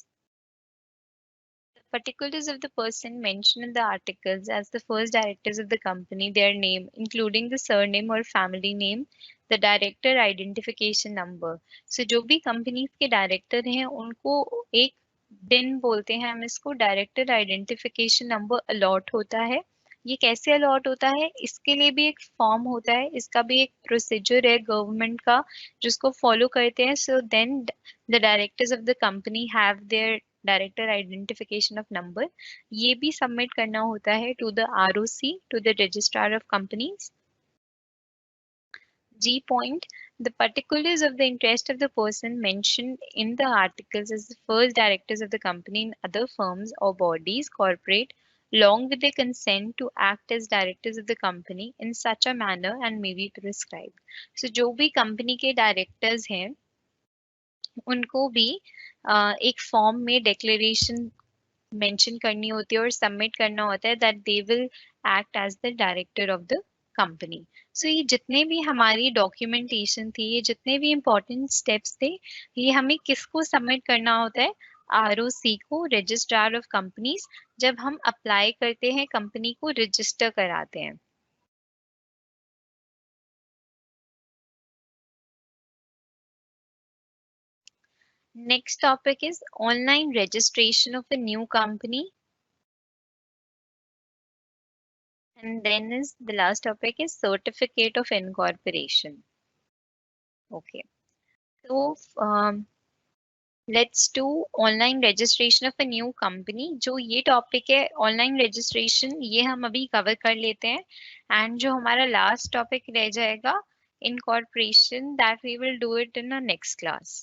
Particulars of the person mentioned in the articles as the first directors of the company, their name, including the surname or family name, the director identification number. So जो भी companies के director हैं उनको एक दिन बोलते हैं, हम इसको डायरेक्टर आइडेंटिफिकेशन नंबर अलॉट होता है। ये कैसे अलॉट होता है, इसके लिए भी एक फॉर्म होता है, इसका भी एक प्रोसीजर है गवर्नमेंट का जिसको फॉलो करते हैं। So then the directors of the company have their director identification of number. ये भी सबमिट करना होता है to the ROC, to the registrar of companies. G point, the particulars of the interest of the person mentioned in the articles as the first directors of the company in other firms or bodies corporate along with their consent to act as directors of the company in such a manner and may be prescribed. So जो भी company के directors हैं उनको भी एक form में declaration mention करनी होती है और सबमिट करना होता है that they will act as the director of the company. So ये जितने भी हमारी डॉक्यूमेंटेशन थी, ये जितने भी इम्पोर्टेंट स्टेप्स थे, ये हमें किसको सबमिट करना होता है, आरओसी को, रजिस्ट्रार ऑफ कंपनीज, जब हम अप्लाई करते हैं कंपनी को रजिस्टर कराते हैं। Next topic is online registration of a new company. And then is the last topic is certificate of incorporation. Okay. So let's do online registration of a new company. जो ये topic है online registration, ये हम अभी cover कर लेते हैं. And जो हमारा last topic रह जाएगा incorporation, that we will do it in our next class.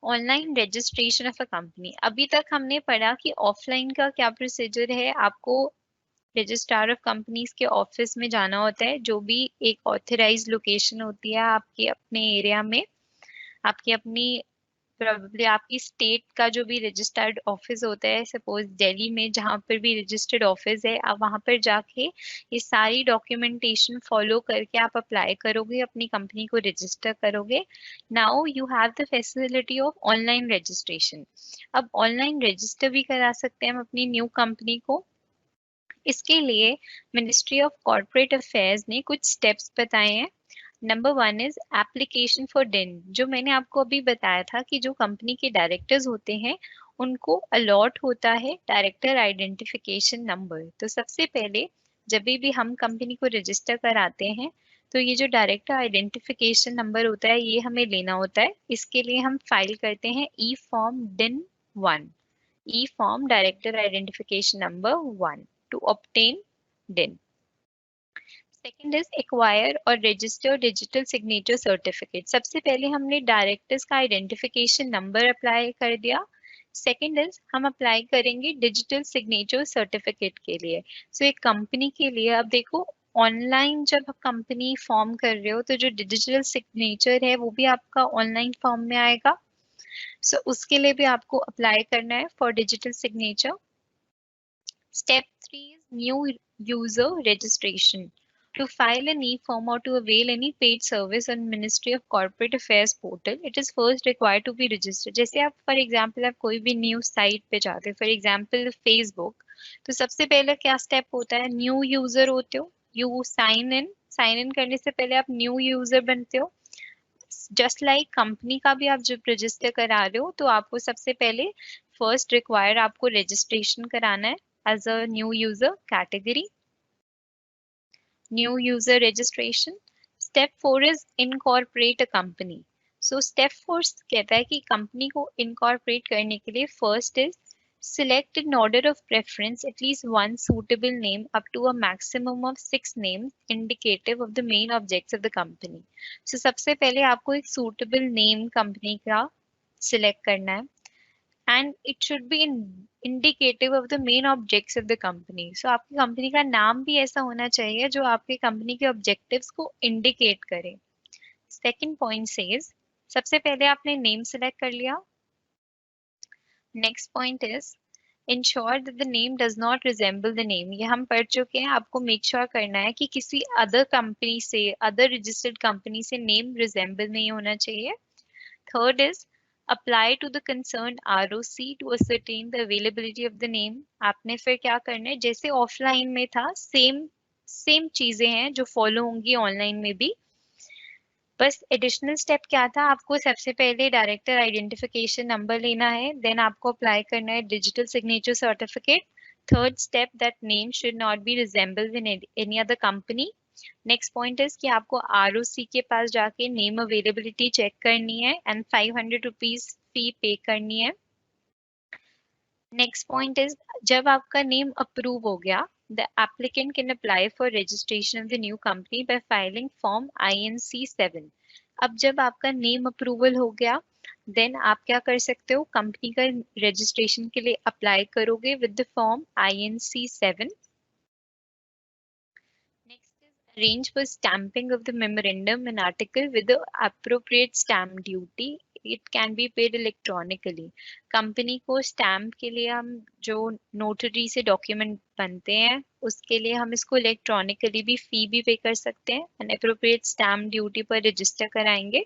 Online registration of a company, अभी तक हमने पढ़ा कि ऑफलाइन का क्या प्रोसीजर है। आपको रजिस्ट्रार ऑफ कंपनीज के ऑफिस में जाना होता है, जो भी एक ऑथराइज्ड लोकेशन होती है आपके अपने एरिया में, आपकी अपनी प्रोबेबली आपकी स्टेट का जो भी रजिस्टर्ड ऑफिस होता है, सपोज दिल्ली में जहाँ पर भी रजिस्टर्ड ऑफिस है, आप वहाँ पर जाके ये सारी डॉक्यूमेंटेशन फॉलो करके आप अप्लाई करोगे, अपनी कंपनी को रजिस्टर करोगे। Now you have the facility of online registration. अब ऑनलाइन रजिस्टर भी करा सकते हैं हम अपनी न्यू कंपनी को। इसके लिए मिनिस्ट्री ऑफ कॉर्पोरेट अफेयर्स ने कुछ स्टेप्स बताए हैं। नंबर 1 इज एप्लीकेशन फॉर डिन। जो मैंने आपको अभी बताया था कि जो कंपनी के डायरेक्टर्स होते हैं उनको अलॉट होता है डायरेक्टर आइडेंटिफिकेशन नंबर। तो सबसे पहले जब भी हम कंपनी को रजिस्टर कराते हैं तो ये जो डायरेक्टर आइडेंटिफिकेशन नंबर होता है ये हमें लेना होता है। इसके लिए हम फाइल करते हैं ई form DIN 1, e form director identification number 1 to obtain DIN. Second is acquire और register digital signature certificate. सबसे पहले हमने डायरेक्टर्स का आइडेंटिफिकेशन नंबर अप्लाई कर दिया। सेकेंड इज हम अप्लाई करेंगे डिजिटल सिग्नेचर सर्टिफिकेट के लिए। सो एक कंपनी के लिए अब देखो ऑनलाइन जब कंपनी फॉर्म कर रहे हो तो जो डिजिटल सिग्नेचर है वो भी आपका ऑनलाइन फॉर्म में आएगा। सो उसके लिए भी आपको अप्लाई करना है for digital signature. Step 3 is new user registration. To file an e-form or to avail any paid service on Ministry of Corporate Affairs portal, it is first required to be registered. जैसे आप for example आप कोई भी news site पे जाते हो, for example Facebook, तो सबसे पहले क्या स्टेप होता है, न्यू यूजर होते हो, यू साइन इन करने से पहले आप न्यू यूजर बनते हो। जस्ट लाइक कंपनी का भी आप जब रजिस्टर करा रहे हो तो आपको सबसे पहले फर्स्ट रिक्वायर आपको रजिस्ट्रेशन कराना है as a new user category, new user registration. Step 4 is incorporate a company. So step 4 कहता है कि कंपनी को incorporate करने के लिए first is select in order of preference at least one suitable name up to a maximum of 6 names indicative of the main objects of the company. So सबसे पहले आपको एक suitable name कंपनी का select करना है and it should be indicative of the main objects of the company. So आपकी company का नाम भी ऐसा होना चाहिए जो आपकी कंपनी के ऑब्जेक्टिव्स को इंडिकेट करे। सेकंड पॉइंट सेज सबसे पहले आपने नेम सेलेक्ट कर लिया। Next point is ensure that the name does not resemble the name. ये हम पढ़ चुके हैं, आपको मेक श्योर करना है कि किसी अदर कंपनी से, अदर रजिस्टर्ड कंपनी से नेम रिजेंबल नहीं होना चाहिए। Third is apply to the concerned ROC to ascertain the availability of the name. आपने फिर क्या करना है, जैसे ऑफलाइन में था सेम चीजें हैं जो फॉलो होंगी ऑनलाइन में भी। बस एडिशनल स्टेप क्या था, आपको सबसे पहले डायरेक्टर आइडेंटिफिकेशन नंबर लेना है, देन आपको अप्लाई करना है digital signature certificate. Third step, that name should not be resemble in any other company. Next point is कि आपको आरओसी के पास जाके नेम अवेलेबिलिटी चेक करनी है एंड 500 रुपीज फी पे करनी है। नेक्स्ट पॉइंट इज, जब आपका नेम अप्रूव हो गया, the applicant can apply for registration of the new company by filing form INC 7। अब जब आपका नेम अप्रूवल हो गया, देन आप क्या कर सकते हो, कंपनी का रजिस्ट्रेशन के लिए अप्लाई करोगे with the form INC 7। Next is arrange for stamping of the memorandum and article with the appropriate stamp duty. It can be paid electronically. Company को स्टैम्प के लिए हम जो नोटरी से डॉक्यूमेंट बनते हैं उसके लिए हम इसको इलेक्ट्रॉनिकली भी फी भी पे कर सकते हैं एंड अप्रोप्रिएट स्टैम्प ड्यूटी पर रजिस्टर कराएंगे।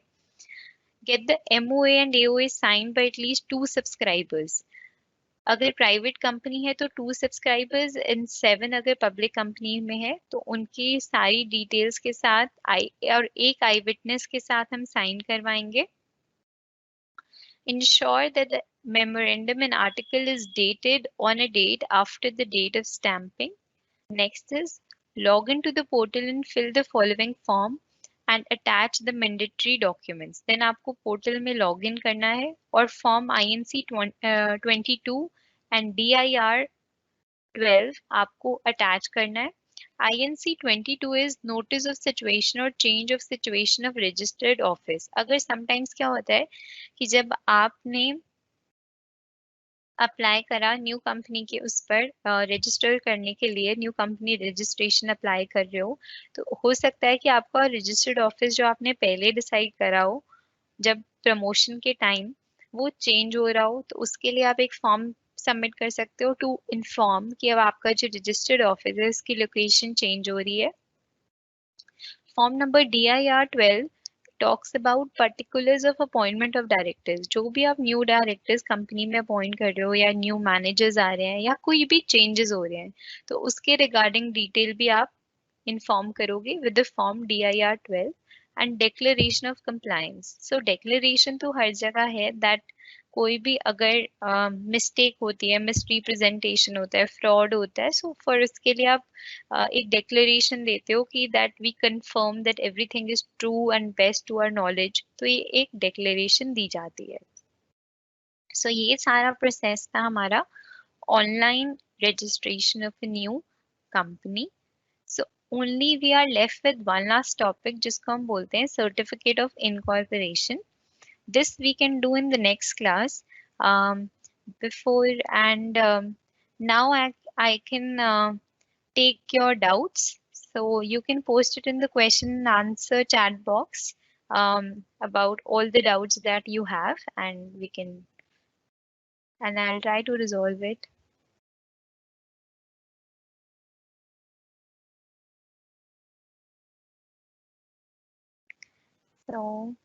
Get the MOA and AOA signed by at least 2 subscribers. अगर प्राइवेट कंपनी है तो 2 सब्सक्राइबर्स एंड 7 अगर पब्लिक कंपनी में है तो उनकी सारी डिटेल्स के साथ और एक आई विटनेस के साथ हम साइन करवाएंगे। Ensure that the memorandum and article is dated on a date after the date of stamping. Next is log into the portal and fill the following form and attach the mandatory documents. Then आपको portal में log in करना है और form INC 22 and DIR 12 आपको attach करना है। INC 22 is notice of situation or change of situation of registered office। अगर sometimes क्या होता है कि जब आपने अप्लाई करा न्यू कंपनी के उस पर रजिस्टर करने के लिए, न्यू कंपनी रजिस्ट्रेशन अप्लाई कर रहे हो, तो हो सकता है कि आपका रजिस्टर्ड ऑफिस जो आपने पहले डिसाइड करा हो जब प्रमोशन के टाइम वो चेंज हो रहा हो, तो उसके लिए आप एक फॉर्म सबमिट कर सकते हो टू इन्फॉर्म कि अब आपका जो रजिस्टर्ड ऑफिस है उसकी लोकेशन चेंज हो रही है। Form number DIR 12 talks about particulars of appointment of directors. जो भी आप न्यू डायरेक्टर्स कंपनी में अपॉइंट कर रहे हो या न्यू मैनेजर्स आ रहे हैं या कोई भी चेंजेस हो रहे हैं, तो उसके रिगार्डिंग डिटेल भी आप इन्फॉर्म करोगे with the form DIR 12 and declaration of compliance. So declaration तो हर जगह है दैट कोई भी अगर मिस्टेक होती है, मिसरिप्रेजेंटेशन होता है, फ्रॉड होता है, सो फॉर उसके लिए आप एक डिक्लेरेशन देते हो कि that we confirm that everything is true and best to our knowledge, तो ये एक डिक्लेरेशन दी जाती है। सो ये सारा प्रोसेस था हमारा online registration of a new company. So only we are left with one last topic जिसको हम बोलते हैं certificate of incorporation. This we can do in the next class. Before and now I can take your doubts. So you can post it in the question and answer chat box about all the doubts that you have, and I'll try to resolve it. So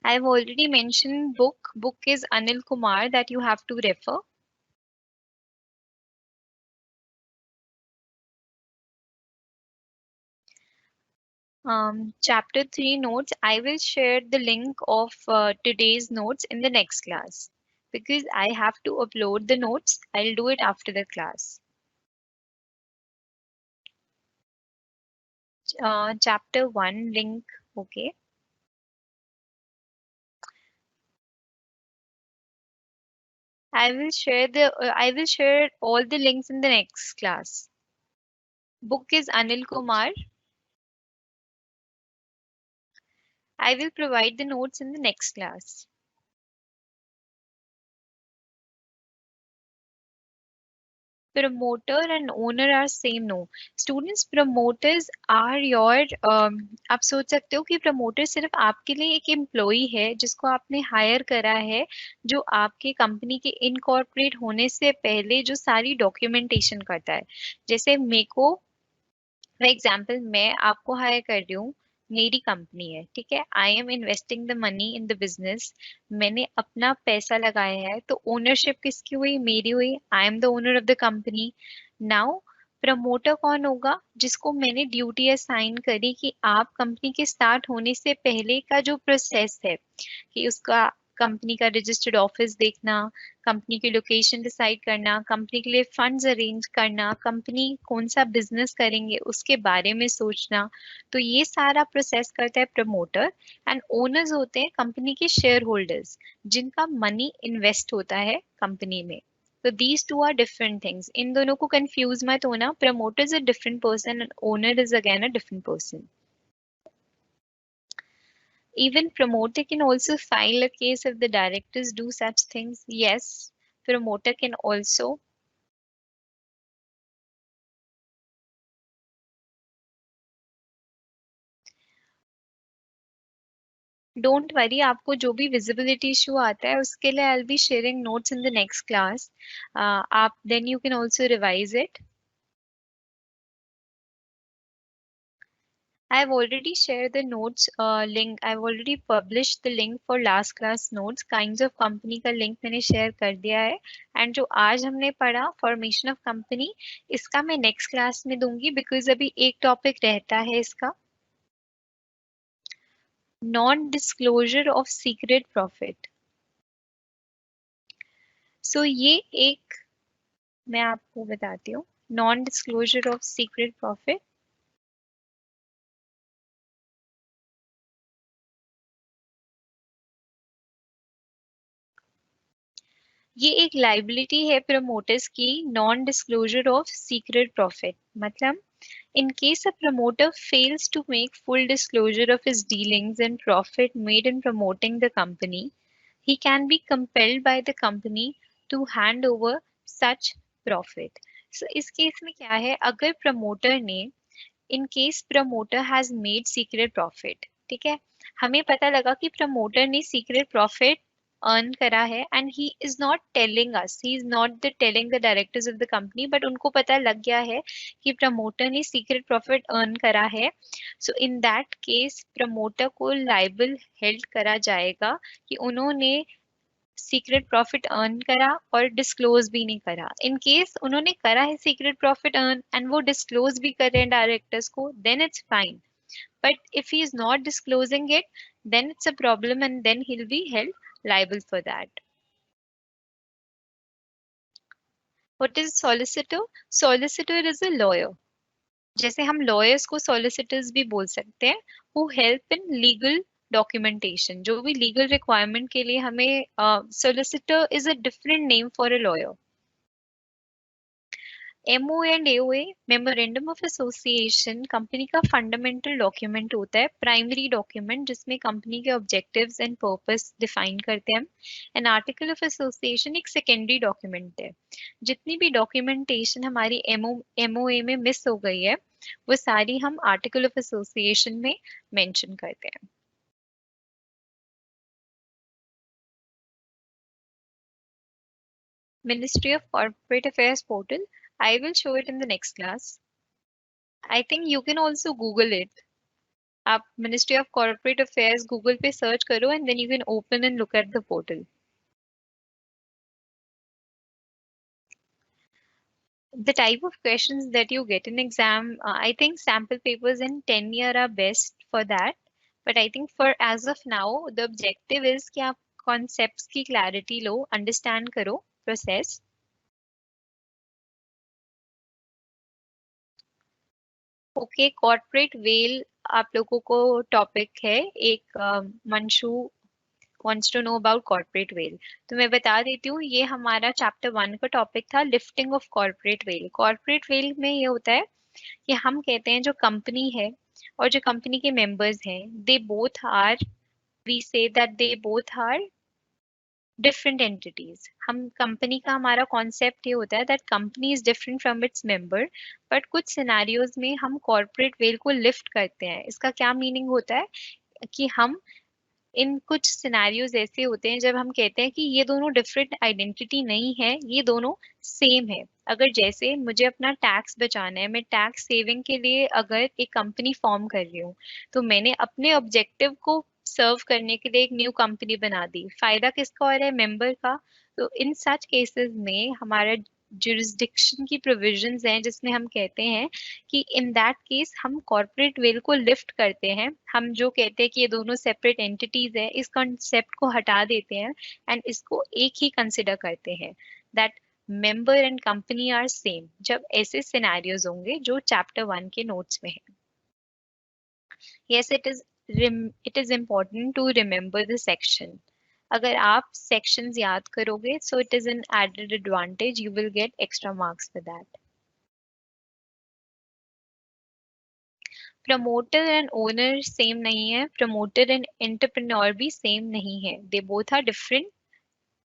I've already mentioned book. Book is Anil Kumar that you have to refer. Chapter 3 notes, I will share the link of today's notes in the next class because I have to upload the notes. I'll do it after the class. Chapter 1 link, okay. I will share all the links in the next class. Book is Anil Kumar. I will provide the notes in the next class. Promoter and owner are same, no students, promoters are your आप सोच सकते हो कि promoter सिर्फ आपके लिए एक employee है जिसको आपने हायर करा है, जो आपके कंपनी के इनकॉर्पोरेट होने से पहले जो सारी डॉक्यूमेंटेशन करता है। जैसे मेरे को फॉर एग्जाम्पल मैं आपको हायर कर रही हूँ, मेरी कंपनी है, ठीक है, I am investing the money in the business, मैंने अपना पैसा लगाया है, तो ओनरशिप किसकी हुई? मेरी हुई, I am the owner of the company. Now promoter कौन होगा? जिसको मैंने ड्यूटी असाइन करी कि आप कंपनी के स्टार्ट होने से पहले का जो प्रोसेस है, कि उसका कंपनी का रजिस्टर्ड ऑफिस देखना, कंपनी की लोकेशन डिसाइड करना, कंपनी के लिए फंड्स अरेंज करना, कंपनी कौन सा बिजनेस करेंगे उसके बारे में सोचना, तो ये सारा प्रोसेस करता है प्रमोटर। एंड ओनर्स होते हैं कंपनी के शेयर होल्डर्स, जिनका मनी इन्वेस्ट होता है कंपनी में। तो these two are different things, इन दोनों को कंफ्यूज मत होना। Promoter is a different person and owner is again a different person. Even promoter can also file a case if the directors do such things. Yes, promoter can also. Don't worry, आपको जो भी visibility issue आता है उसके लिए I'll be sharing notes in the next class. आप then you can also revise it. I've already shared the notes link. I've already published the link for last class notes. Kinds of company का link मैंने share कर दिया है. And जो आज हमने पढ़ा formation of company, इसका मैं next class में दूंगी because अभी एक topic रहता है इसका, non disclosure of secret profit. So ये एक मैं आपको बताती हूँ, non disclosure of secret profit. ये एक लाइबिलिटी है प्रमोटर्स की, non disclosure of secret profit. मतलब in case a promoter fails to make full disclosure of his dealings and profit made in promoting the company, he can be compelled by the company to hand over such profit. So इस case में क्या है, अगर promoter ने, in case promoter has made secret profit, ठीक है, हमें पता लगा कि प्रमोटर ने सीक्रेट प्रॉफिट अर्न करा है and he is not telling us, he is not the telling the directors of the company, but उनको पता लग गया है कि प्रमोटर ने सीक्रेट प्रॉफिट अर्न करा है। सो इन दैट केस प्रमोटर को लाइबल हेल्ड करा जाएगा कि उन्होंने सीक्रेट प्रॉफिट अर्न करा और डिस्क्लोज भी नहीं करा। इन केस उन्होंने करा है सीक्रेट प्रॉफिट अर्न एंड वो डिस्क्लोज भी कर रहे हैं डायरेक्टर्स को, then it's fine. But if he is not disclosing it, then it's a problem and then he'll be held liable for that. What is solicitor? Solicitor is a lawyer. जैसे हम lawyers को solicitors भी बोल सकते हैं, who help in legal documentation. जो भी legal requirement के लिए हमें solicitor is a different name for a lawyer. MOA and AOA, memorandum of association, company का फंडामेंटल डॉक्यूमेंट होता है, प्राइमरी डॉक्यूमेंट जिसमें कंपनी के ऑब्जेक्टिव्स एंड पर्पस डिफाइन करते हैं। एन आर्टिकल ऑफ एसोसिएशन एक सेकेंडरी डॉक्यूमेंट है। जितनी भी डॉक्यूमेंटेशन हमारी MOA में मिस हो गई है, वो सारी हम आर्टिकल ऑफ एसोसिएशन में मेंशन करते हैं। Ministry of Corporate Affairs portal. I will show it in the next class. I think you can also Google it. आप ministry of corporate affairs Google पे सर्च करो and then you can open and look at the portal. The type of questions that you get in exam, I think sample papers and tenure are best for that, but I think for as of now the objective is कि आप concepts की clarity लो, understand करो process। Okay, corporate veil आप लोगों को topic है एक, Manshu wants to know about corporate whale। तो मैं बता देती हूँ, ये हमारा चैप्टर 1 का टॉपिक था, lifting of corporate veil. Corporate veil में ये होता है कि हम कहते हैं जो कंपनी है और जो कंपनी के मेंबर्स हैं, they both are, we say that they both are different entities. हम कंपनी का हमारा कॉन्सेप्ट ये होता है that company is different from its member, but कुछ सिनेरियोज में हम कॉर्पोरेट वेल को लिफ्ट करते हैं। इसका क्या मीनिंग होता है कि हम इन कुछ सिनेरियोज ऐसे होते हैं जब हम कहते हैं कि ये दोनों डिफरेंट आइडेंटिटी नहीं है, ये दोनों सेम है। अगर जैसे मुझे अपना टैक्स बचाना है, मैं टैक्स सेविंग के लिए अगर एक कंपनी फॉर्म कर रही हूँ, तो मैंने अपने ऑब्जेक्टिव को सर्व करने के लिए एक न्यू कंपनी बना दी, फायदा किसका हो रहा है? मेंबर का। तो इन सच केसेस में हमारा जुरिस्डिक्शन की प्रोविजंस हैं जिसमें हम कहते हैं कि इन दैट केस हम कॉर्पोरेट वेल को लिफ्ट करते हैं, हम जो कहते हैं कि ये दोनों सेपरेट एंटिटीज है, इस कॉन्सेप्ट को हटा देते हैं एंड इसको एक ही कंसिडर करते हैं, that member and company are same, जब ऐसे सिनेरियोज होंगे जो चैप्टर 1 के नोट्स में है। Yes, it is important to remember the section. अगर आप सेक्शंस याद करोगे, so it is an added advantage, you will get extra marks for that. Promoter and owner same नहीं है, प्रमोटर एंड एंटरप्रेन्योर भी सेम नहीं है, they both are different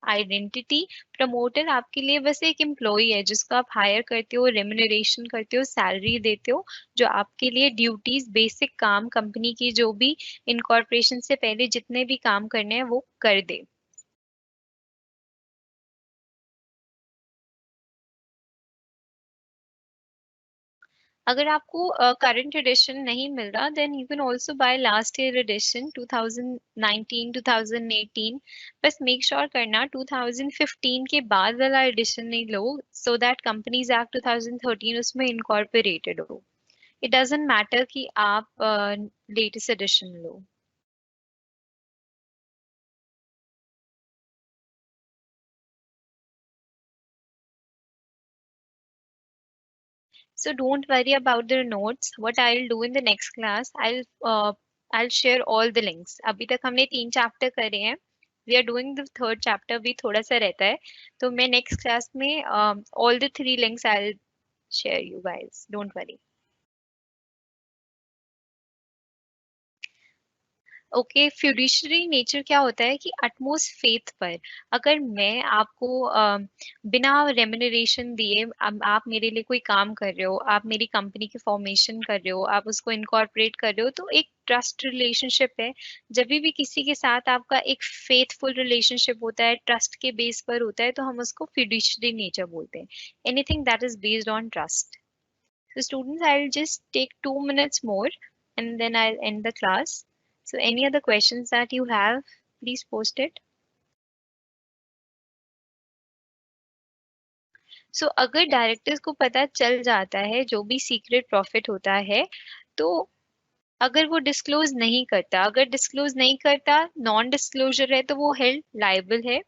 identity. Promoter आपके लिए बस एक एम्प्लॉय है जिसको आप हायर करते हो, रेम्यूनरेशन करते हो, सैलरी देते हो, जो आपके लिए ड्यूटीज, बेसिक काम कंपनी की जो भी इनकॉर्पोरेशन से पहले जितने भी काम करने हैं वो कर दे। अगर आपको करंट एडिशन नहीं मिल रहा, then you can also buy last year edition 2019 2018। बस मेक श्योर करना 2015 के बाद वाला एडिशन नहीं लो, सो दैट कंपनीज एक्ट 2013 उसमें इनकॉर्पोरेटेड हो। इट डजंट मैटर कि आप latest edition low. So don't worry about the notes. What I'll do in the next class, I'll share all the links. अभी तक हमने 3 चैप्टर करे हैं. We are doing the third chapter भी थोड़ा सा रहता है. तो मैं next class में all the 3 links I'll share you guys. Don't worry. Okay, fiduciary nature क्या होता है कि अटमोस्ट फेथ पर, अगर मैं आपको बिना रेम्यूनरेशन दिए, अब आप मेरे लिए कोई काम कर रहे हो, आप मेरी कंपनी की फॉर्मेशन कर रहे हो, आप उसको इनकॉर्पोरेट कर रहे हो, तो एक ट्रस्ट रिलेशनशिप है। जब भी किसी के साथ आपका एक फेथफुल रिलेशनशिप होता है, ट्रस्ट के बेस पर होता है, तो हम उसको फ्यूडिशरी नेचर बोलते हैं, anything that is based on trust. So students, I'll just take 2 minutes more and then I'll end the class. So any other questions that you have, please post it. So अगर directors को पता चल जाता है जो भी secret profit होता है, तो अगर वो डिस्क्लोज नहीं करता, अगर डिस्क्लोज नहीं करता, नॉन डिस्क्लोजर है, तो वो हेल्ड लायबल है।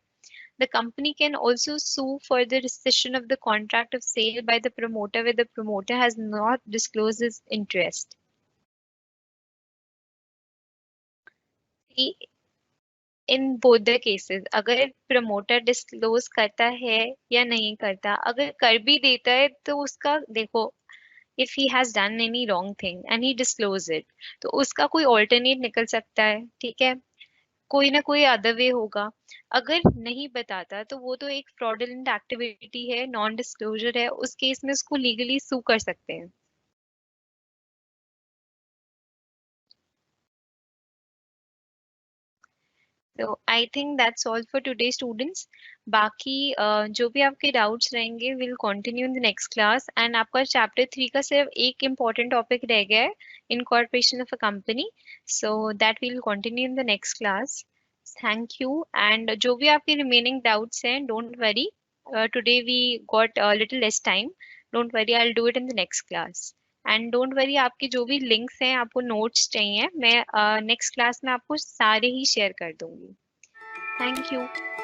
The company can also sue for the rescission of the contract of sale by the promoter where the promoter has not disclosed his interest. In both the cases, अगर promoter disclose करता है या नहीं करता, अगर कर भी देता है तो उसका देखो, if he has done any wrong thing and he disclose it, तो उसका कोई ऑल्टरनेट निकल सकता है, ठीक है, कोई ना कोई अदर वे होगा। अगर नहीं बताता तो वो तो एक फ्रॉडुलेंट एक्टिविटी है, नॉन डिस्क्लोजर है, उस केस में उसको लीगली सू कर सकते हैं। तो I think that's all for today students. बाकी जो भी आपके डाउट्स रहेंगे will continue in the next class, and आपका चैप्टर 3 का सिर्फ एक इम्पॉर्टेंट टॉपिक रह गया है, incorporation of a company, so that will continue in the next class. Thank you, and जो भी आपके रिमेनिंग डाउट्स हैं, don't worry, today we got little less time, don't worry, I will do it in the next class. And don't worry, आपके जो भी links हैं, आपको notes चाहिए, मैं नेक्स्ट क्लास में आपको सारे ही शेयर कर दूंगी। Thank you.